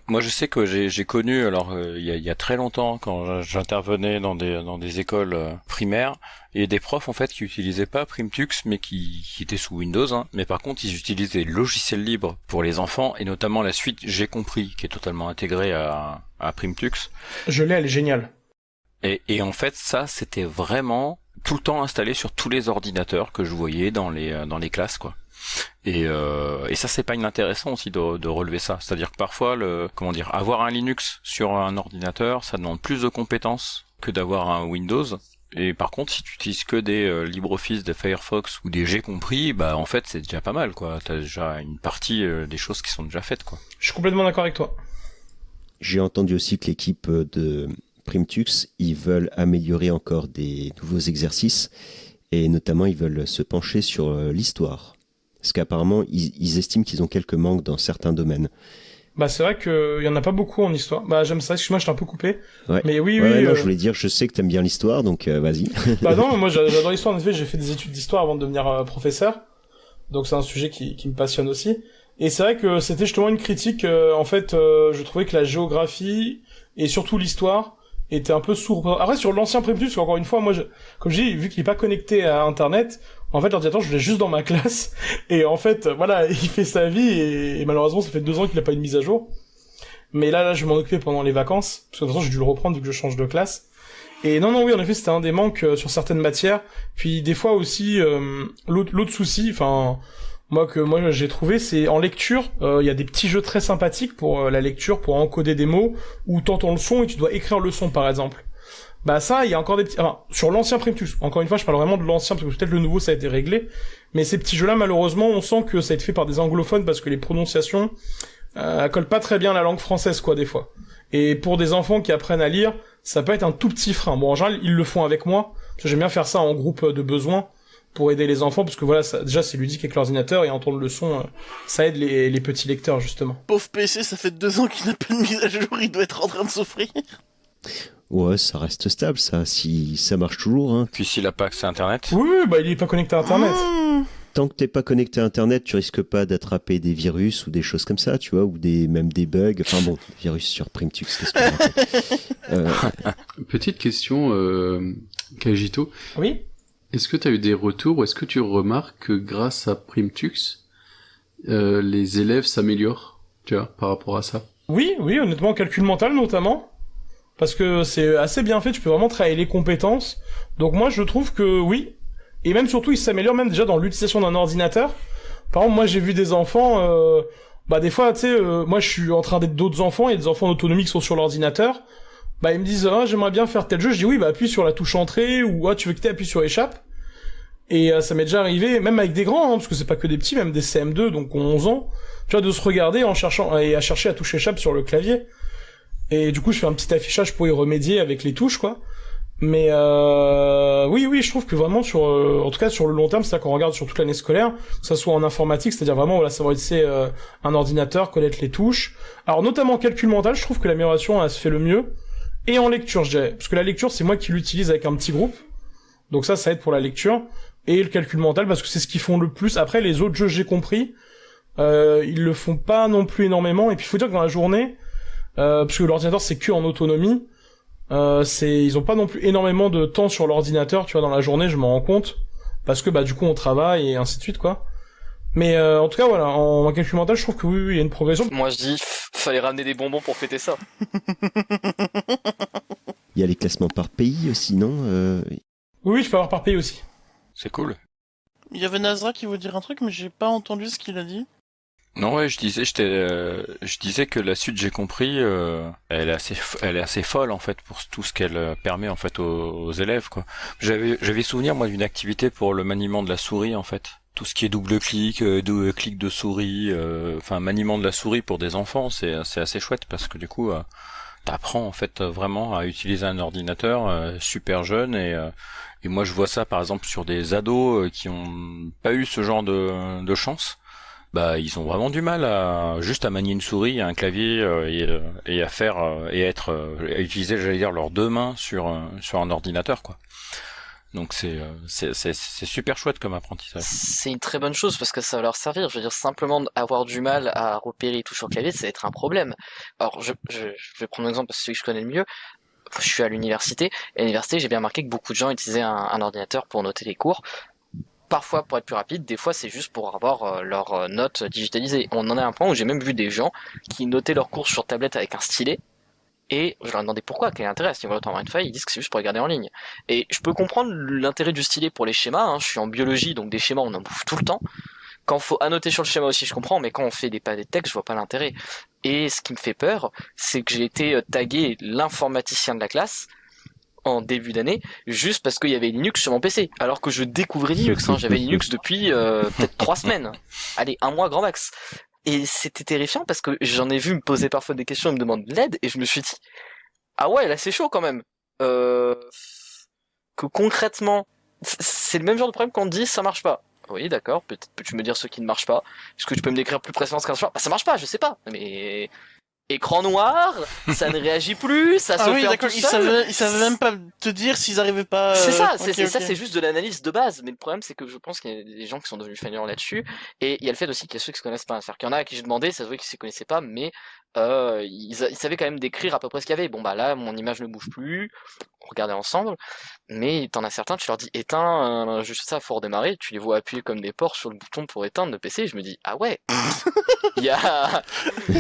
Moi, je sais que j'ai connu, alors il y a très longtemps, quand j'intervenais dans des écoles primaires, et des profs en fait qui utilisaient pas Primtux, mais qui étaient sous Windows, hein, mais par contre ils utilisaient des logiciels libres pour les enfants, et notamment la suite J'ai compris, qui est totalement intégrée à Primtux. Je l'ai, elle est géniale. Et en fait, ça, c'était vraiment tout le temps installé sur tous les ordinateurs que je voyais dans les classes, quoi. Et ça c'est pas inintéressant aussi de relever ça. C'est-à-dire que parfois avoir un Linux sur un ordinateur, ça demande plus de compétences que d'avoir un Windows. Et par contre, si tu utilises que des LibreOffice, des Firefox ou des J'ai compris, bah en fait c'est déjà pas mal quoi. T'as déjà une partie des choses qui sont déjà faites quoi. Je suis complètement d'accord avec toi. J'ai entendu aussi que l'équipe de Primtux, ils veulent améliorer encore des nouveaux exercices et notamment ils veulent se pencher sur l'histoire. Parce qu'apparemment, ils estiment qu'ils ont quelques manques dans certains domaines. Bah c'est vrai qu'il y en a pas beaucoup en histoire. Bah j'aime ça, excuse-moi, je t'ai un peu coupé. Ouais. Mais oui, ouais, oui. Non, je voulais dire, je sais que t'aimes bien l'histoire, donc vas-y. Bah non, moi j'adore l'histoire, en effet, j'ai fait des études d'histoire avant de devenir professeur. Donc c'est un sujet qui me passionne aussi. Et c'est vrai que c'était justement une critique, en fait, je trouvais que la géographie, et surtout l'histoire, était un peu sourd. Après, sur l'ancien Primtus, encore une fois, moi, comme je dis, vu qu'il est pas connecté à Internet, en fait, l'ordinateur, je l'ai juste dans ma classe. Et en fait, voilà, il fait sa vie, et malheureusement, ça fait 2 ans qu'il a pas une mise à jour. Mais là, je vais m'en occuper pendant les vacances, parce que de toute façon, j'ai dû le reprendre vu que je change de classe. Et non, oui, en effet, c'était un des manques sur certaines matières. Puis des fois aussi, l'autre souci, enfin, moi j'ai trouvé, c'est en lecture, il y a des petits jeux très sympathiques pour la lecture, pour encoder des mots, où t'entends le son et tu dois écrire le son, par exemple. Bah ça, il y a encore des petits... Enfin, sur l'ancien Primtus, encore une fois, je parle vraiment de l'ancien, parce que peut-être le nouveau, ça a été réglé, mais ces petits jeux-là, malheureusement, on sent que ça a été fait par des anglophones, parce que les prononciations collent pas très bien à la langue française, quoi, des fois. Et pour des enfants qui apprennent à lire, ça peut être un tout petit frein. Bon, en général, ils le font avec moi, parce que j'aime bien faire ça en groupe de besoin, pour aider les enfants, parce que voilà, ça, déjà, c'est ludique avec l'ordinateur, et entendre le son, ça aide les petits lecteurs, justement. Pauvre PC, ça fait 2 ans qu'il n'a pas de mise à jour, il doit être en train de souffrir. Ouais, ça reste stable, ça, si ça marche toujours. Hein. Puis s'il a pas accès à Internet. Oui, bah il est pas connecté à Internet. Tant que t'es pas connecté à Internet, tu risques pas d'attraper des virus ou des choses comme ça, tu vois, ou même des bugs. Enfin bon, virus sur Primtux, qu'est-ce que je raconte. Petite question, Kajito. Oui. Est-ce que tu as eu des retours ou est-ce que tu remarques que grâce à Primtux, les élèves s'améliorent, tu vois, par rapport à ça? Oui, honnêtement, calcul mental notamment. Parce que c'est assez bien fait, tu peux vraiment travailler les compétences. Donc moi, je trouve que oui. Et même surtout, ils s'améliorent même déjà dans l'utilisation d'un ordinateur. Par exemple, moi, j'ai vu des enfants... bah des fois, tu sais, moi, je suis en train d'être d'autres enfants, et des enfants en autonomie qui sont sur l'ordinateur. Bah ils me disent, ah, j'aimerais bien faire tel jeu. Je dis, oui, bah appuie sur la touche entrée, ou ah, tu veux que t'appuies sur échappe. Et ça m'est déjà arrivé, même avec des grands, hein, parce que c'est pas que des petits, même des CM2, donc 11 ans, tu vois, de se regarder en cherchant, et à chercher à touche échappe sur le clavier. Et du coup, je fais un petit affichage pour y remédier avec les touches, quoi. Mais oui, je trouve que vraiment en tout cas sur le long terme, c'est-à-dire qu'on regarde sur toute l'année scolaire, que ça soit en informatique, c'est-à-dire vraiment voilà, savoir utiliser un ordinateur, connaître les touches. Alors notamment en calcul mental, je trouve que l'amélioration elle se fait le mieux. Et en lecture, je dirais, parce que la lecture, c'est moi qui l'utilise avec un petit groupe, donc ça aide pour la lecture. Et le calcul mental, parce que c'est ce qu'ils font le plus. Après, les autres jeux, j'ai compris, ils le font pas non plus énormément. Et puis il faut dire que dans la journée, parce que l'ordinateur c'est que en autonomie, ils ont pas non plus énormément de temps sur l'ordinateur, tu vois, dans la journée, je m'en rends compte, parce que bah du coup on travaille et ainsi de suite, quoi. Mais en tout cas voilà, en calcul mental, je trouve que oui, il y a une progression. Moi je dis, fallait ramener des bonbons pour fêter ça. Il y a les classements par pays aussi, non Oui, je peux avoir par pays aussi. C'est cool. Il y avait Nazra qui veut dire un truc, mais j'ai pas entendu ce qu'il a dit. Non, ouais, je disais que la suite, j'ai compris, elle est assez folle en fait pour tout ce qu'elle permet en fait aux élèves, quoi. J'avais souvenir moi d'une activité pour le maniement de la souris en fait. Tout ce qui est double clic de souris, enfin maniement de la souris pour des enfants, c'est assez chouette parce que du coup t'apprends en fait vraiment à utiliser un ordinateur super jeune et moi je vois ça par exemple sur des ados qui ont pas eu ce genre de chance. Bah ils ont vraiment du mal à manier une souris, un clavier et à faire à utiliser, j'allais dire, leurs 2 mains sur un ordinateur, quoi. Donc c'est super chouette comme apprentissage. C'est une très bonne chose parce que ça va leur servir. Je veux dire, simplement avoir du mal à repérer les touches sur clavier, ça va être un problème. Alors je vais prendre un exemple parce que c'est celui que je connais le mieux. Je suis à l'université, et à l'université j'ai bien remarqué que beaucoup de gens utilisaient un ordinateur pour noter les cours. Parfois pour être plus rapide, des fois c'est juste pour avoir leurs notes digitalisées. On en a un point où j'ai même vu des gens qui notaient leurs cours sur tablette avec un stylet, et je leur ai demandé pourquoi, quel est l'intérêt, si ils veulent avoir une feuille, ils disent que c'est juste pour regarder en ligne. Et je peux comprendre l'intérêt du stylet pour les schémas, hein. Je suis en biologie, donc des schémas on en bouffe tout le temps. Quand faut annoter sur le schéma aussi, je comprends, mais quand on fait des pas des textes, je vois pas l'intérêt. Et ce qui me fait peur, c'est que j'ai été tagué l'informaticien de la classe en début d'année, juste parce qu'il y avait Linux sur mon PC, alors que je découvrais Linux, hein. J'avais Linux depuis peut-être 3 semaines, allez, 1 mois grand max. Et c'était terrifiant parce que j'en ai vu me poser parfois des questions et me demander de l'aide, et je me suis dit, ah ouais, là c'est chaud quand même. Que concrètement, c'est le même genre de problème qu'on te dit, ça marche pas. Oui, d'accord, peut-être peux-tu me dire ce qui ne marche pas. Est-ce que tu peux me décrire plus précisément ce qui marche pas? Bah ça marche pas, je sais pas. Mais écran noir, ça ne réagit plus, ça se Ah oui, ferme d'accord, tout seul. ils savaient même pas te dire s'ils arrivaient pas... C'est ça, ok, ok. ça c'est juste de l'analyse de base. Mais le problème c'est que je pense qu'il y a des gens qui sont devenus feignants là-dessus. Et il y a le fait aussi qu'il y a ceux qui se connaissent pas. C'est-à-dire qu'il y en a à qui j'ai demandé, ça se voit qu'ils se connaissaient pas, mais ils savaient quand même décrire à peu près ce qu'il y avait. Bon bah là, mon image ne bouge plus, on regardait ensemble. Mais t'en as certains, tu leur dis éteins, juste ça, faut redémarrer. Tu les vois appuyer comme des porcs sur le bouton pour éteindre le PC. Et je me dis ah ouais. Il y a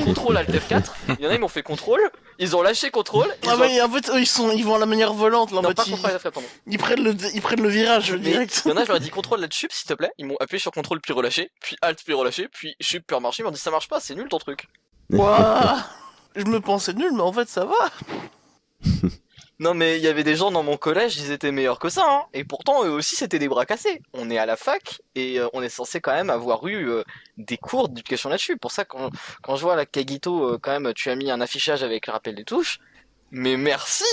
contrôle Alt F4. Il y en a ils m'ont fait contrôle, ils ont lâché contrôle. Ah ouais, en fait, eux, ils vont à la manière volante, là, en Non, mode, pas contrôle F4, pardon. ils prennent le virage Mais direct. il y en a, je leur ai dit contrôle là-dessus, s'il te plaît. Ils m'ont appuyé sur contrôle puis relâché, puis Alt puis relâché, puis Shift puis remarché. Ils m'ont dit ça marche pas, c'est nul ton truc. Ouah. Je me pensais nul, mais en fait, ça va. Non mais il y avait des gens dans mon collège, ils étaient meilleurs que ça, hein. Et pourtant eux aussi c'était des bras cassés. On est à la fac et on est censé quand même avoir eu des cours d'éducation là-dessus. Pour ça quand je vois la Kagito, quand même tu as mis un affichage avec le rappel des touches. Mais merci.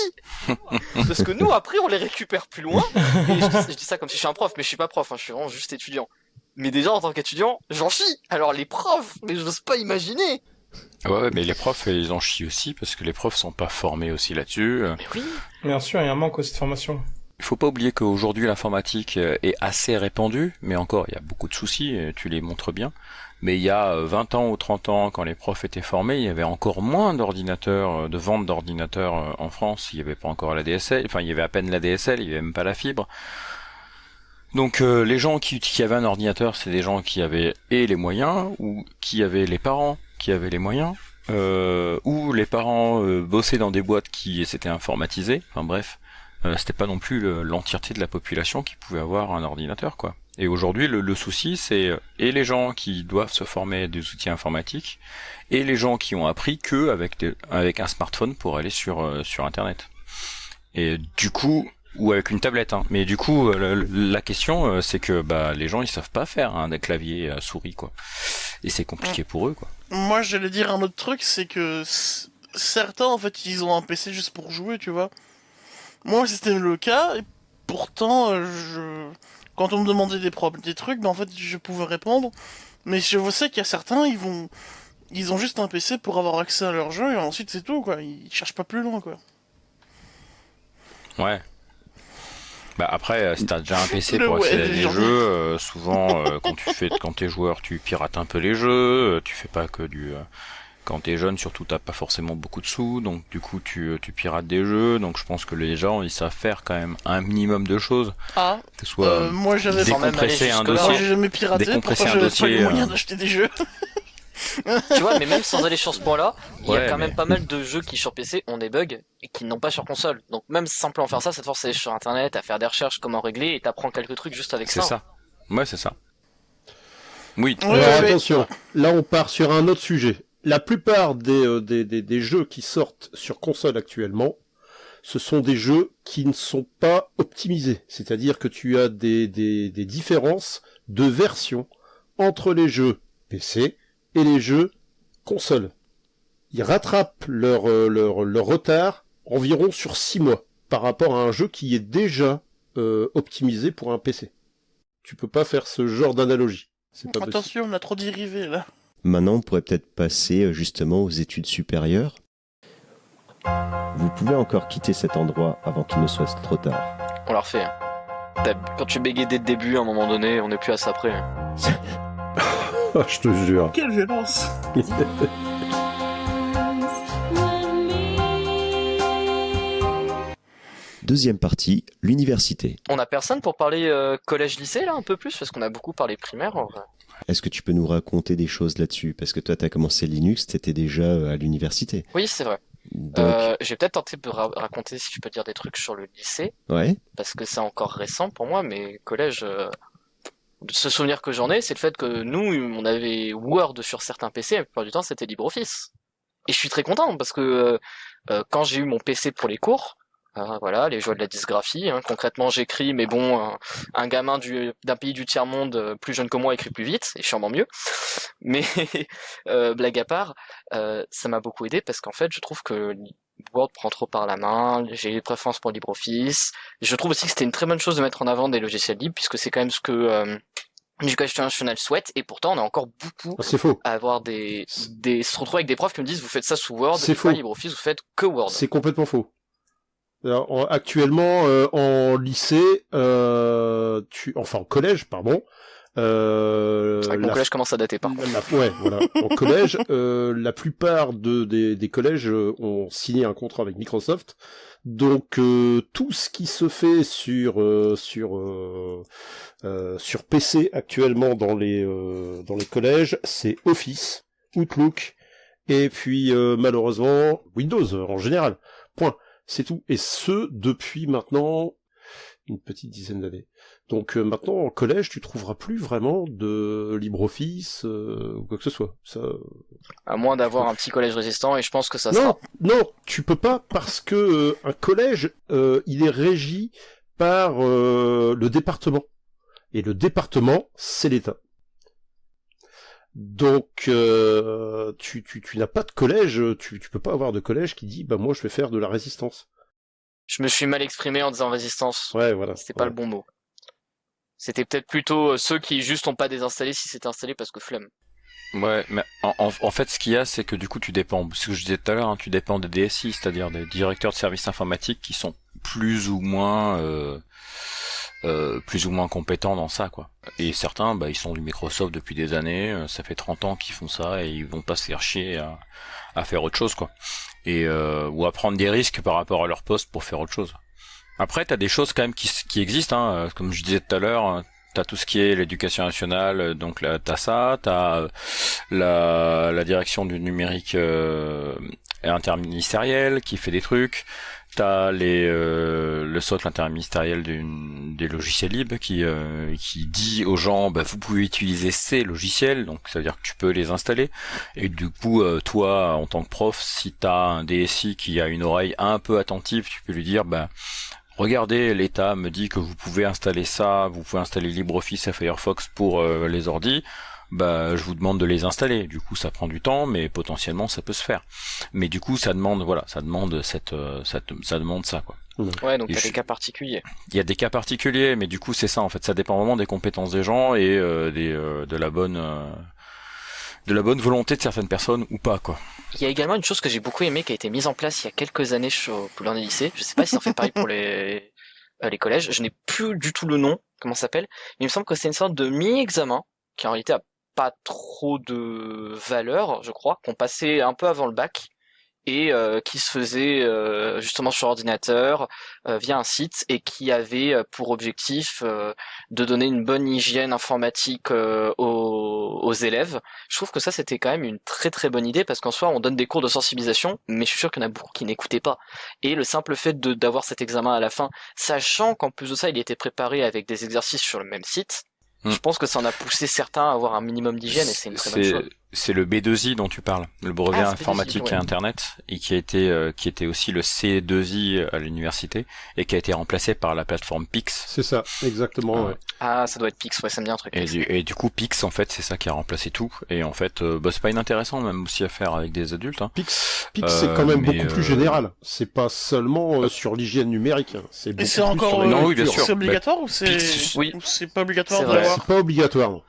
Parce que nous après on les récupère plus loin. Et je dis ça comme si je suis un prof, mais je suis pas prof, hein, je suis vraiment juste étudiant. Mais déjà en tant qu'étudiant, j'en chie. Alors les profs, mais j'ose pas imaginer. Ouais, mais les profs, ils en chient aussi, parce que les profs sont pas formés aussi là-dessus. Mais oui. Bien sûr, il y a un manque aussi de formation. Il faut pas oublier qu'aujourd'hui, l'informatique est assez répandue, mais encore, il y a beaucoup de soucis, et tu les montres bien. Mais il y a 20 ans ou 30 ans, quand les profs étaient formés, il y avait encore moins d'ordinateurs, de ventes d'ordinateurs en France. Il y avait pas encore la DSL, enfin, il y avait à peine la DSL, il y avait même pas la fibre. Donc les gens qui avaient un ordinateur, c'est des gens qui avaient et les moyens, ou qui avaient les parents qui avaient les moyens, ou les parents bossaient dans des boîtes qui s'étaient informatisées. Enfin bref, c'était pas non plus l'entièreté de la population qui pouvait avoir un ordinateur, quoi. Et aujourd'hui, le souci, c'est et les gens qui doivent se former à des outils informatiques, et les gens qui ont appris que avec un smartphone pour aller sur Internet. Et du coup, ou avec une tablette, hein. Mais du coup, la question, c'est que les gens ils savent pas faire des claviers souris, quoi. Et c'est compliqué pour eux, quoi. Moi, j'allais dire un autre truc, c'est que certains, en fait, ils ont un PC juste pour jouer, tu vois. Moi, c'était le cas, et pourtant, quand on me demandait des trucs, en fait, je pouvais répondre. Mais je sais qu'il y a certains, ils ont juste un PC pour avoir accès à leur jeu, et ensuite c'est tout, quoi. Ils cherchent pas plus loin, quoi. Ouais. Après, si t'as déjà un PC Le pour accéder à web, des genre. jeux, souvent quand t'es joueur, tu pirates un peu les jeux, tu fais pas que du quand t'es jeune, surtout t'as pas forcément beaucoup de sous, donc du coup tu pirates des jeux, donc je pense que les gens ils savent faire quand même un minimum de choses, Ah, que ce soit moi j'avais Sans même aller décompresser un jusque-là. Moi dossier. j'ai jamais piraté, Décompresser pourtant un j'avais pas les dossier, moyens d'acheter des jeux. Tu vois, mais même sans aller sur ce point-là, il y a Ouais, quand même mais- pas mal de jeux qui sur PC ont des bugs et qui n'ont pas sur console. Donc même simplement faire ça te force à aller sur internet, à faire des recherches comment régler et t'apprends quelques trucs juste avec C'est ça. Ouais, c'est ça. Oui. Ouais, Alors ouais. attention, là on part sur un autre sujet. La plupart des jeux qui sortent sur console actuellement, ce sont des jeux qui ne sont pas optimisés. C'est-à-dire que tu as des différences de version entre les jeux PC et les jeux console. Ils rattrapent leur retard environ sur 6 mois par rapport à un jeu qui est déjà optimisé pour un PC. Tu peux pas faire ce genre d'analogie. C'est pas possible. Attention, on a trop dérivé là. Maintenant, on pourrait peut-être passer justement aux études supérieures. Vous pouvez encore quitter cet endroit avant qu'il ne soit trop tard. On l'a refait. Hein. Quand tu bégayes dès le début, à un moment donné, on n'est plus à ça près. Hein. Ah, je te jure. Quelle violence. Deuxième partie, l'université. On a personne pour parler collège-lycée là un peu plus parce qu'on a beaucoup parlé primaire en vrai. Est-ce que tu peux nous raconter des choses là-dessus? Parce que toi, tu as commencé Linux, tu étais déjà à l'université. Oui, c'est vrai. Donc, Je vais peut-être tenter de raconter si je peux dire des trucs sur le lycée ouais. parce que c'est encore récent pour moi, mais collège, Ce souvenir que j'en ai, c'est le fait que nous, on avait Word sur certains PC, la plupart du temps, c'était LibreOffice. Et je suis très content parce que quand j'ai eu mon PC pour les cours, voilà, les joies de la dysgraphie, hein, concrètement j'écris, mais bon, un gamin d'un pays du tiers-monde plus jeune que moi écrit plus vite, et sûrement mieux. Mais blague à part, ça m'a beaucoup aidé parce qu'en fait je trouve que Word prend trop par la main, j'ai des préférences pour LibreOffice. Je trouve aussi que c'était une très bonne chose de mettre en avant des logiciels libres, puisque c'est quand même ce que l'éducation nationale souhaite, et pourtant on a encore beaucoup C'est faux. à avoir se retrouver avec des profs qui me disent vous faites ça sous Word, C'est et faux. pas LibreOffice, vous faites que Word. C'est complètement faux. Alors, actuellement, en lycée, enfin en collège, pardon. C'est vrai que mon collège commence à dater par contre. Ouais, voilà. En collège, la plupart des collèges ont signé un contrat avec Microsoft. Donc tout ce qui se fait sur PC actuellement dans les collèges, c'est Office, Outlook et puis malheureusement Windows en général. Point. C'est tout. Et ce depuis maintenant une petite dizaine d'années. Donc maintenant en collège, tu trouveras plus vraiment de LibreOffice ou quoi que ce soit. Ça. À moins d'avoir un petit collège résistant, et je pense que ça Non, sera. non, tu peux pas parce que un collège, il est régi par le département. Et le département, c'est l'État. Donc tu n'as pas de collège, tu peux pas avoir de collège qui dit bah moi je vais faire de la résistance. Je me suis mal exprimé en disant résistance. Ouais, voilà. C'était pas le bon mot. C'était peut-être plutôt ceux qui juste ont pas désinstallé si c'est installé parce que flemme. Ouais, mais en fait, ce qu'il y a, c'est que du coup, tu dépends, ce que je disais tout à l'heure, hein, tu dépends des DSI, c'est-à-dire des directeurs de services informatiques qui sont plus ou moins compétents dans ça, quoi. Et certains, bah, ils sont du Microsoft depuis des années, ça fait 30 ans qu'ils font ça et ils vont pas se faire chier à faire autre chose, quoi. Et ou à prendre des risques par rapport à leur poste pour faire autre chose. Après, t'as des choses quand même qui existent, hein, comme je disais tout à l'heure. T'as tout ce qui est l'éducation nationale, donc là t'as ça, t'as la direction du numérique interministériel qui fait des trucs, t'as le socle interministériel des logiciels libres qui dit aux gens bah vous pouvez utiliser ces logiciels, donc ça veut dire que tu peux les installer, et du coup toi en tant que prof, si t'as un DSI qui a une oreille un peu attentive, tu peux lui dire bah regardez, l'État me dit que vous pouvez installer ça, vous pouvez installer LibreOffice et Firefox pour les ordis, bah je vous demande de les installer. Du coup, ça prend du temps, mais potentiellement ça peut se faire. Mais du coup, ça demande ça demande ça quoi. Ouais, donc il y a des cas particuliers. Il y a des cas particuliers, mais du coup, c'est ça en fait, ça dépend vraiment des compétences des gens et de la bonne volonté de certaines personnes ou pas quoi. Il y a également une chose que j'ai beaucoup aimé qui a été mise en place il y a quelques années dans les lycées. Je sais pas si ça en fait pareil pour les collèges. Je n'ai plus du tout le nom, comment ça s'appelle. Mais il me semble que c'est une sorte de mini-examen qui en réalité a pas trop de valeur, je crois, qu'on passait un peu avant le bac et qui se faisait justement sur ordinateur via un site et qui avait pour objectif de donner une bonne hygiène informatique aux élèves. Je trouve que ça c'était quand même une très très bonne idée parce qu'en soi on donne des cours de sensibilisation, mais je suis sûr qu'il y en a beaucoup qui n'écoutaient pas. Et le simple fait d'avoir cet examen à la fin, sachant qu'en plus de ça il était préparé avec des exercices sur le même site, je pense que ça en a poussé certains à avoir un minimum d'hygiène et c'est une très bonne chose. C'est le B2I dont tu parles, le brevet informatique B2I, et Internet, et qui était aussi le C2I à l'université, et qui a été remplacé par la plateforme Pix. C'est ça, exactement. Ouais. Ah, ça doit être Pix, ouais, ça me dit un truc. Et du coup, Pix, en fait, c'est ça qui a remplacé tout. Et en fait, c'est pas inintéressant, même aussi à faire avec des adultes. Hein. Pix c'est quand même beaucoup plus général. C'est pas seulement sur l'hygiène numérique. C'est beaucoup Et c'est plus encore sur les non, oui, bien sûr. c'est obligatoire ou oui. c'est pas obligatoire C'est de vrai. l'avoir? C'est pas obligatoire. Non.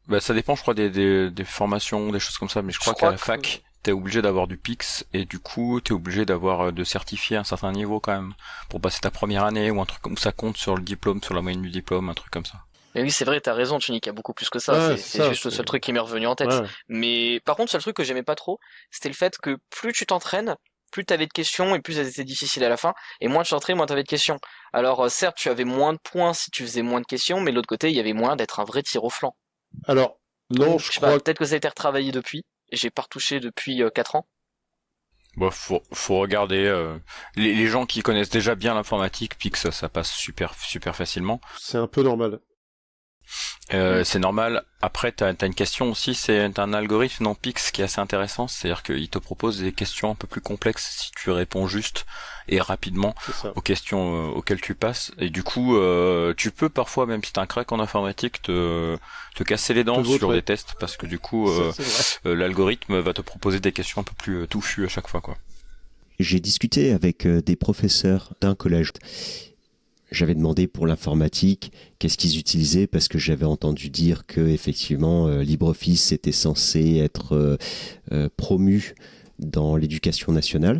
Bah, ça dépend, je crois, des formations, des choses comme ça, mais je crois qu'à la fac, t'es obligé d'avoir du Pix, et du coup, t'es obligé d'avoir, de certifier un certain niveau quand même, pour passer ta première année, ou un truc comme ça compte sur le diplôme, sur la moyenne du diplôme, un truc comme ça. Mais oui, c'est vrai, t'as raison, Tunic, il y a beaucoup plus que ça. Ouais, c'est juste le seul truc qui m'est revenu en tête. Ouais. Mais par contre, le seul truc que j'aimais pas trop, c'était le fait que plus tu t'entraînes, plus t'avais de questions et plus elles étaient difficiles à la fin, et moins tu t'entraînais, moins t'avais de questions. Alors certes, tu avais moins de points si tu faisais moins de questions, mais de l'autre côté, il y avait moyen d'être un vrai tir au flanc. Alors, non, je sais crois pas, peut-être que ça a été retravaillé depuis, et j'ai pas retouché depuis 4 ans. Bon, faut regarder, les gens qui connaissent déjà bien l'informatique, Pix, ça passe super facilement. c'est un peu normal. C'est normal. Après, t'as une question aussi, c'est un algorithme dans Pix qui est assez intéressant, c'est-à-dire qu'il te propose des questions un peu plus complexes si tu réponds juste et rapidement aux questions auxquelles tu passes. Et du coup, tu peux parfois, même si t'es un crack en informatique, te casser les dents sur des tests, parce que du coup, l'algorithme va te proposer des questions un peu plus touffues à chaque fois, quoi. J'ai discuté avec des professeurs d'un collège. J'avais demandé pour l'informatique qu'est-ce qu'ils utilisaient, parce que j'avais entendu dire que effectivement LibreOffice était censé être promu dans l'éducation nationale,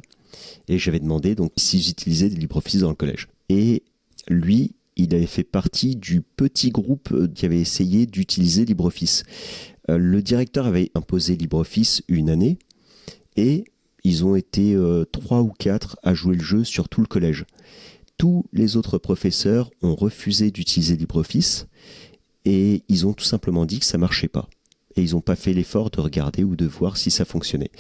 et j'avais demandé donc s'ils utilisaient des LibreOffice dans le collège. Et lui, il avait fait partie du petit groupe qui avait essayé d'utiliser LibreOffice. Le directeur avait imposé LibreOffice une année, et ils ont été 3 ou 4 à jouer le jeu sur tout le collège. Tous les autres professeurs ont refusé d'utiliser LibreOffice, et ils ont tout simplement dit que ça marchait pas. Et ils n'ont pas fait l'effort de regarder ou de voir si ça fonctionnait.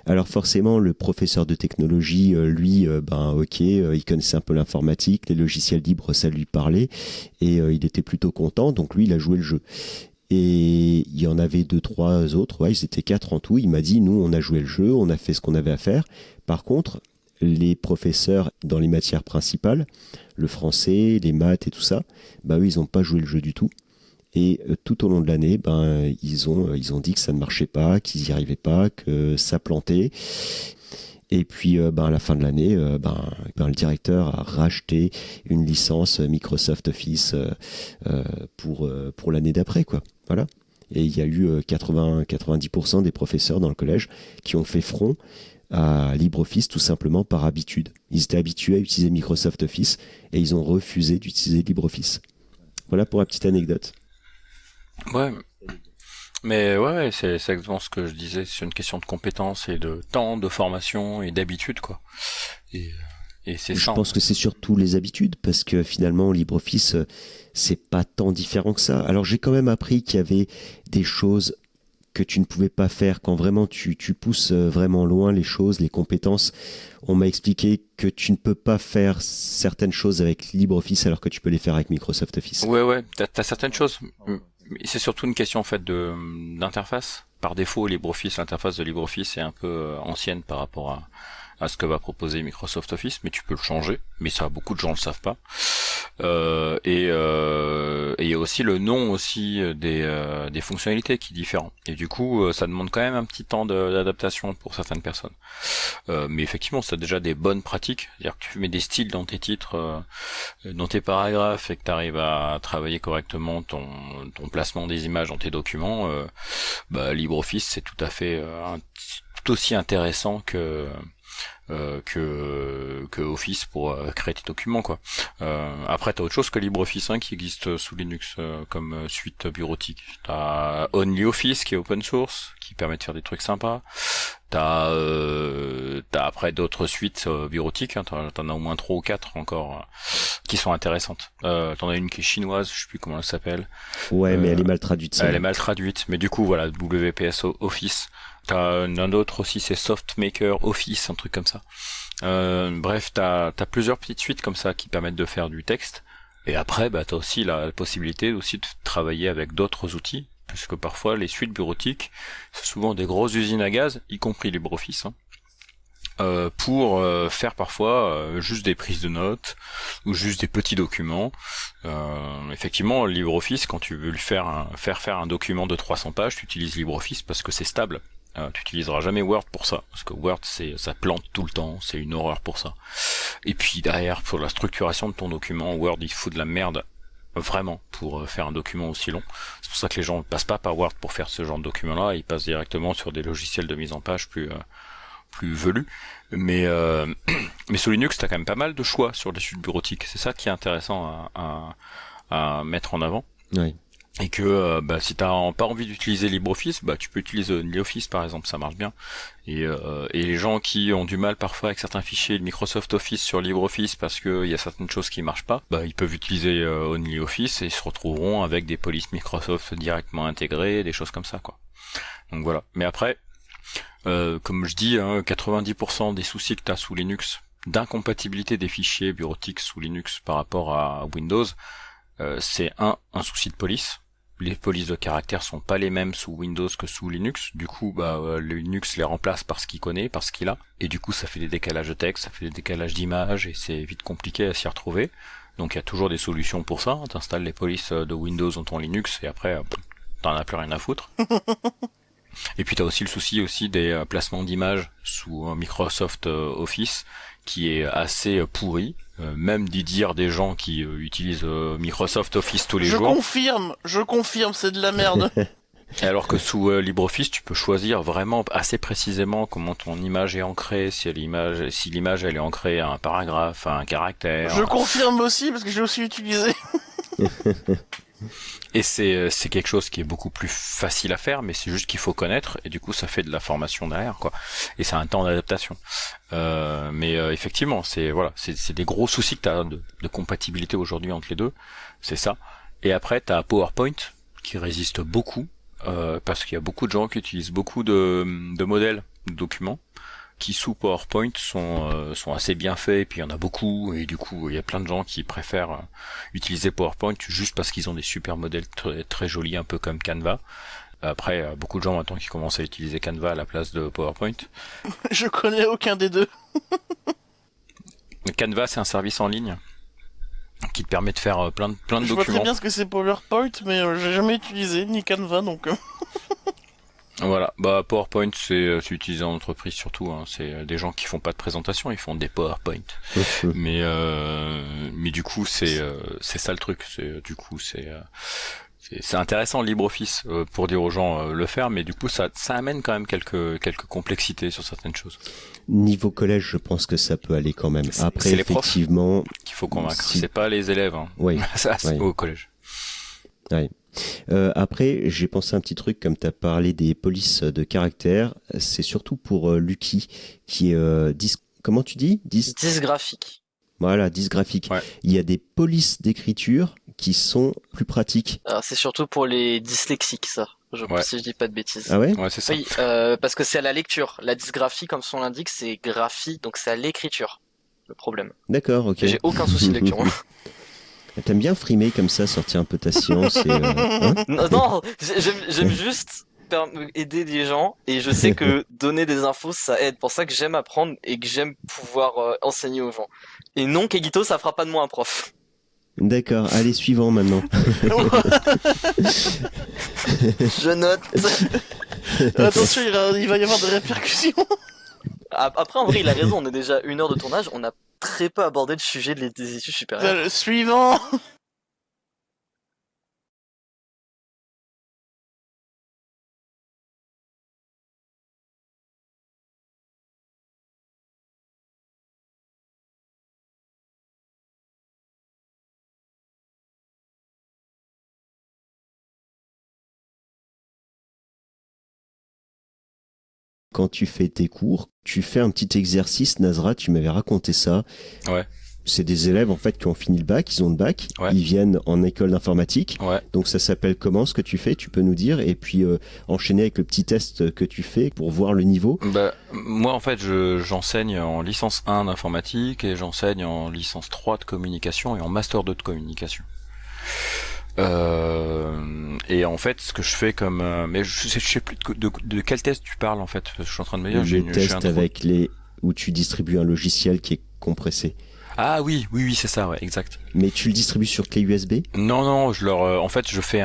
Alors forcément, le professeur de technologie, lui, il connaissait un peu l'informatique, les logiciels libres, ça lui parlait, et il était plutôt content, donc lui, il a joué le jeu. Et il y en avait 2, 3 autres, ils étaient 4 en tout. Il m'a dit, nous, on a joué le jeu, on a fait ce qu'on avait à faire. Par contre, les professeurs dans les matières principales, le français, les maths et tout ça, eux, ils n'ont pas joué le jeu du tout. Et tout au long de l'année, ils ont dit que ça ne marchait pas, qu'ils n'y arrivaient pas, que ça plantait. Et puis, à la fin de l'année, le directeur a racheté une licence Microsoft Office pour l'année d'après, quoi. Voilà. Et il y a eu 90% des professeurs dans le collège qui ont fait front à LibreOffice tout simplement par habitude. Ils étaient habitués à utiliser Microsoft Office et ils ont refusé d'utiliser LibreOffice. Voilà pour la petite anecdote. Ouais. Mais ouais, c'est exactement ce que je disais, c'est une question de compétences et de temps, de formation et d'habitude, quoi. Et c'est ça. Je pense que c'est surtout les habitudes, parce que finalement LibreOffice, c'est pas tant différent que ça. Alors j'ai quand même appris qu'il y avait des choses que tu ne pouvais pas faire quand vraiment tu pousses vraiment loin les choses, les compétences. On m'a expliqué que tu ne peux pas faire certaines choses avec LibreOffice alors que tu peux les faire avec Microsoft Office. Ouais, t'as certaines choses. C'est surtout une question en fait d'interface. Par défaut, LibreOffice, l'interface de LibreOffice est un peu ancienne par rapport à ce que va proposer Microsoft Office, mais tu peux le changer. Mais ça, beaucoup de gens le savent pas. Et il y a aussi le nom aussi des fonctionnalités qui est différent. Et du coup, ça demande quand même un petit temps d'adaptation pour certaines personnes. Mais effectivement, ça a déjà des bonnes pratiques. C'est-à-dire que tu mets des styles dans tes titres, dans tes paragraphes, et que tu arrives à travailler correctement ton placement des images dans tes documents. LibreOffice, c'est tout à fait tout aussi intéressant que Office pour créer tes documents, quoi. Après, t'as autre chose que LibreOffice qui existe sous Linux comme suite bureautique. T'as OnlyOffice qui est open source, qui permet de faire des trucs sympas. T'as après d'autres suites bureautiques, t'en as au moins 3 ou 4 encore qui sont intéressantes. T'en as une qui est chinoise, je sais plus comment elle s'appelle. Ouais, mais elle est mal traduite. Elle est mal traduite, mais du coup voilà, WPS Office. T'as un autre aussi, c'est SoftMaker Office, un truc comme ça. Bref, t'as plusieurs petites suites comme ça qui permettent de faire du texte. Et après, t'as aussi la possibilité aussi de travailler avec d'autres outils, puisque parfois les suites bureautiques, c'est souvent des grosses usines à gaz, y compris LibreOffice, pour faire parfois juste des prises de notes ou juste des petits documents. Effectivement, LibreOffice, quand tu veux lui faire un document de 300 pages, tu utilises LibreOffice parce que c'est stable. Tu utiliseras jamais Word pour ça, parce que Word ça plante tout le temps, c'est une horreur pour ça. Et puis derrière, pour la structuration de ton document, Word il fout de la merde vraiment pour faire un document aussi long. C'est pour ça que les gens ne passent pas par Word pour faire ce genre de document-là, ils passent directement sur des logiciels de mise en page plus velus. Mais sous Linux, t'as quand même pas mal de choix sur les suites bureautiques. C'est ça qui est intéressant à mettre en avant. Oui. Et que si t'as pas envie d'utiliser LibreOffice, tu peux utiliser OnlyOffice par exemple, ça marche bien. Et les gens qui ont du mal parfois avec certains fichiers de Microsoft Office sur LibreOffice parce que il y a certaines choses qui marchent pas, ils peuvent utiliser OnlyOffice et ils se retrouveront avec des polices Microsoft directement intégrées, des choses comme ça, quoi. Donc voilà. Mais après, comme je dis, 90% des soucis que t'as sous Linux, d'incompatibilité des fichiers bureautiques sous Linux par rapport à Windows, c'est un souci de police. les polices de caractère sont pas les mêmes sous Windows que sous Linux. Du coup, le Linux les remplace par ce qu'il connaît, par ce qu'il a. Et du coup, ça fait des décalages de texte, ça fait des décalages d'images, et c'est vite compliqué à s'y retrouver. Donc il y a toujours des solutions pour ça. T'installes les polices de Windows dans ton Linux, et après, t'en as plus rien à foutre. Et puis t'as aussi le souci aussi des placements d'images sous Microsoft Office, qui est assez pourri. Même d'y dire des gens qui utilisent Microsoft Office tous les jours. Je confirme, c'est de la merde. Et alors que sous LibreOffice, tu peux choisir vraiment assez précisément comment ton image est ancrée, si l'image elle est ancrée à un paragraphe, à un caractère. Je confirme aussi parce que j'ai aussi utilisé. Et c'est quelque chose qui est beaucoup plus facile à faire, mais c'est juste qu'il faut connaître, et du coup ça fait de la formation derrière, quoi. Et c'est un temps d'adaptation. Mais effectivement, c'est des gros soucis que t'as de compatibilité aujourd'hui entre les deux. C'est ça. Et après t'as PowerPoint qui résiste beaucoup, parce qu'il y a beaucoup de gens qui utilisent beaucoup de modèles de documents qui sous PowerPoint sont assez bien faits, et puis il y en a beaucoup, et du coup il y a plein de gens qui préfèrent utiliser PowerPoint juste parce qu'ils ont des super modèles très, très jolis, un peu comme Canva. Après, beaucoup de gens maintenant qui commencent à utiliser Canva à la place de PowerPoint. Je connais aucun des deux. Canva, c'est un service en ligne qui te permet de faire plein de documents. Je vois très bien ce que c'est PowerPoint, mais j'ai jamais utilisé ni Canva, donc... Voilà, PowerPoint c'est utilisé en entreprise surtout, hein. C'est des gens qui font pas de présentation, ils font des PowerPoint. mais du coup c'est ça le truc, c'est intéressant LibreOffice pour dire aux gens le faire, mais du coup ça amène quand même quelques complexités sur certaines choses. Niveau collège, je pense que ça peut aller quand même. Après, c'est les effectivement, profs qu'il faut convaincre, c'est pas les élèves, hein. Oui. Ça, c'est Oui. au collège. Ouais. Après, j'ai pensé à un petit truc, comme tu as parlé des polices de caractère, c'est surtout pour Lucky, qui est comment tu dis Dysgraphique. Voilà, dysgraphique. Ouais. Il y a des polices d'écriture qui sont plus pratiques. Alors, c'est surtout pour les dyslexiques, ça. Si je dis pas de bêtises. Ah ouais? Ouais, c'est ça. Oui, parce que c'est à la lecture. La dysgraphie, comme son l'indique, c'est graphie, donc c'est à l'écriture. Le problème. D'accord, ok. J'ai aucun souci de lecture. T'aimes bien frimer comme ça, sortir un peu ta science et, hein? Non, j'aime juste aider les gens, et je sais que donner des infos ça aide. Pour ça que j'aime apprendre et que j'aime pouvoir enseigner aux gens. Et non, Kegito, ça fera pas de moi un prof. D'accord, allez, suivant maintenant. Je note. Attention, il va y avoir des répercussions. Après, en vrai, il a raison, on est déjà 1 heure de tournage, on a très peu abordé le sujet des études supérieures. Suivant. Quand tu fais tes cours, tu fais un petit exercice, Nazra, tu m'avais raconté ça. Ouais. C'est des élèves en fait qui ont fini le bac, ils ont le bac, Ouais. ils viennent en école d'informatique. Ouais. Donc ça s'appelle comment ce que tu fais, tu peux nous dire, et puis enchaîner avec le petit test que tu fais pour voir le niveau. Moi en fait j'enseigne en licence 1 d'informatique, et j'enseigne en licence 3 de communication et en master 2 de communication. Et en fait ce que je fais comme mais je sais plus de quel test tu parles en fait, parce que je suis en train de me dire Le test avec où tu distribues un logiciel qui est compressé. Ah oui, c'est ça, ouais, exact. Mais tu le distribues sur clé USB? Non, en fait, je fais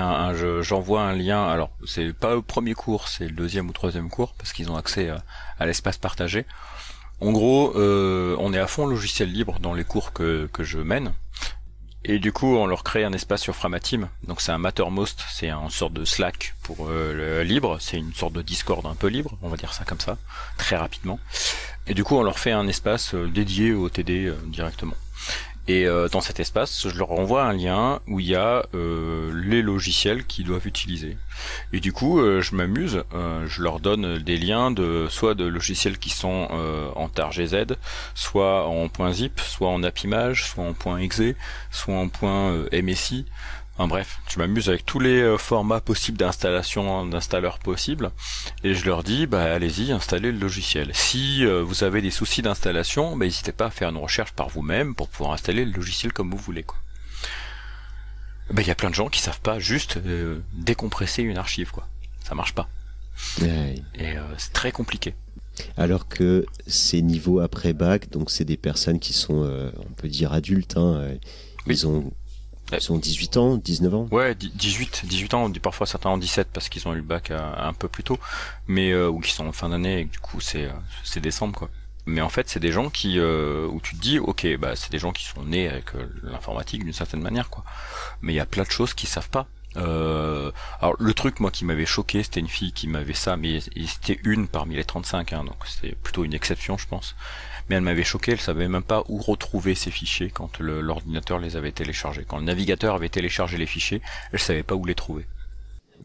j'envoie un lien. Alors, c'est pas le premier cours, c'est le 2e ou 3e cours, parce qu'ils ont accès à l'espace partagé. En gros, on est à fond logiciel libre dans les cours que je mène. Et du coup, on leur crée un espace sur Framatime. Donc c'est un Mattermost, c'est une sorte de Slack pour le libre. C'est une sorte de Discord un peu libre, on va dire ça comme ça, très rapidement. Et du coup, on leur fait un espace dédié au TD directement. Et dans cet espace, je leur envoie un lien où il y a les logiciels qu'ils doivent utiliser. Et du coup, je m'amuse, je leur donne des liens soit de logiciels qui sont en tar.gz, soit en .zip, soit en appimage, soit en .exe, soit en .msi. Enfin, bref, je m'amuse avec tous les formats possibles d'installeurs possibles, et je leur dis, allez-y, installez le logiciel. Si vous avez des soucis d'installation, n'hésitez pas à faire une recherche par vous-même pour pouvoir installer le logiciel comme vous voulez, quoi. bah il y a plein de gens qui savent pas juste décompresser une archive, quoi. Ça marche pas. Ouais. Et c'est très compliqué. Alors que ces niveaux après bac, donc c'est des personnes qui sont, on peut dire adultes, hein, Oui. ils ont 18 ans, 19 ans. Ouais, 18 ans, parfois certains en 17 parce qu'ils ont eu le bac un peu plus tôt, mais ou qui sont en fin d'année et que du coup c'est décembre, quoi. Mais en fait, c'est des gens qui où tu te dis OK, bah c'est des gens qui sont nés avec l'informatique d'une certaine manière, quoi. Mais il y a plein de choses qu'ils savent pas. Alors le truc moi qui m'avait choqué, c'était une fille qui m'avait ça, mais c'était une parmi les 35, hein, donc c'était plutôt une exception, je pense. Mais elle m'avait choqué, elle savait même pas où retrouver ces fichiers quand l'ordinateur les avait téléchargés. Quand le navigateur avait téléchargé les fichiers, elle savait pas où les trouver.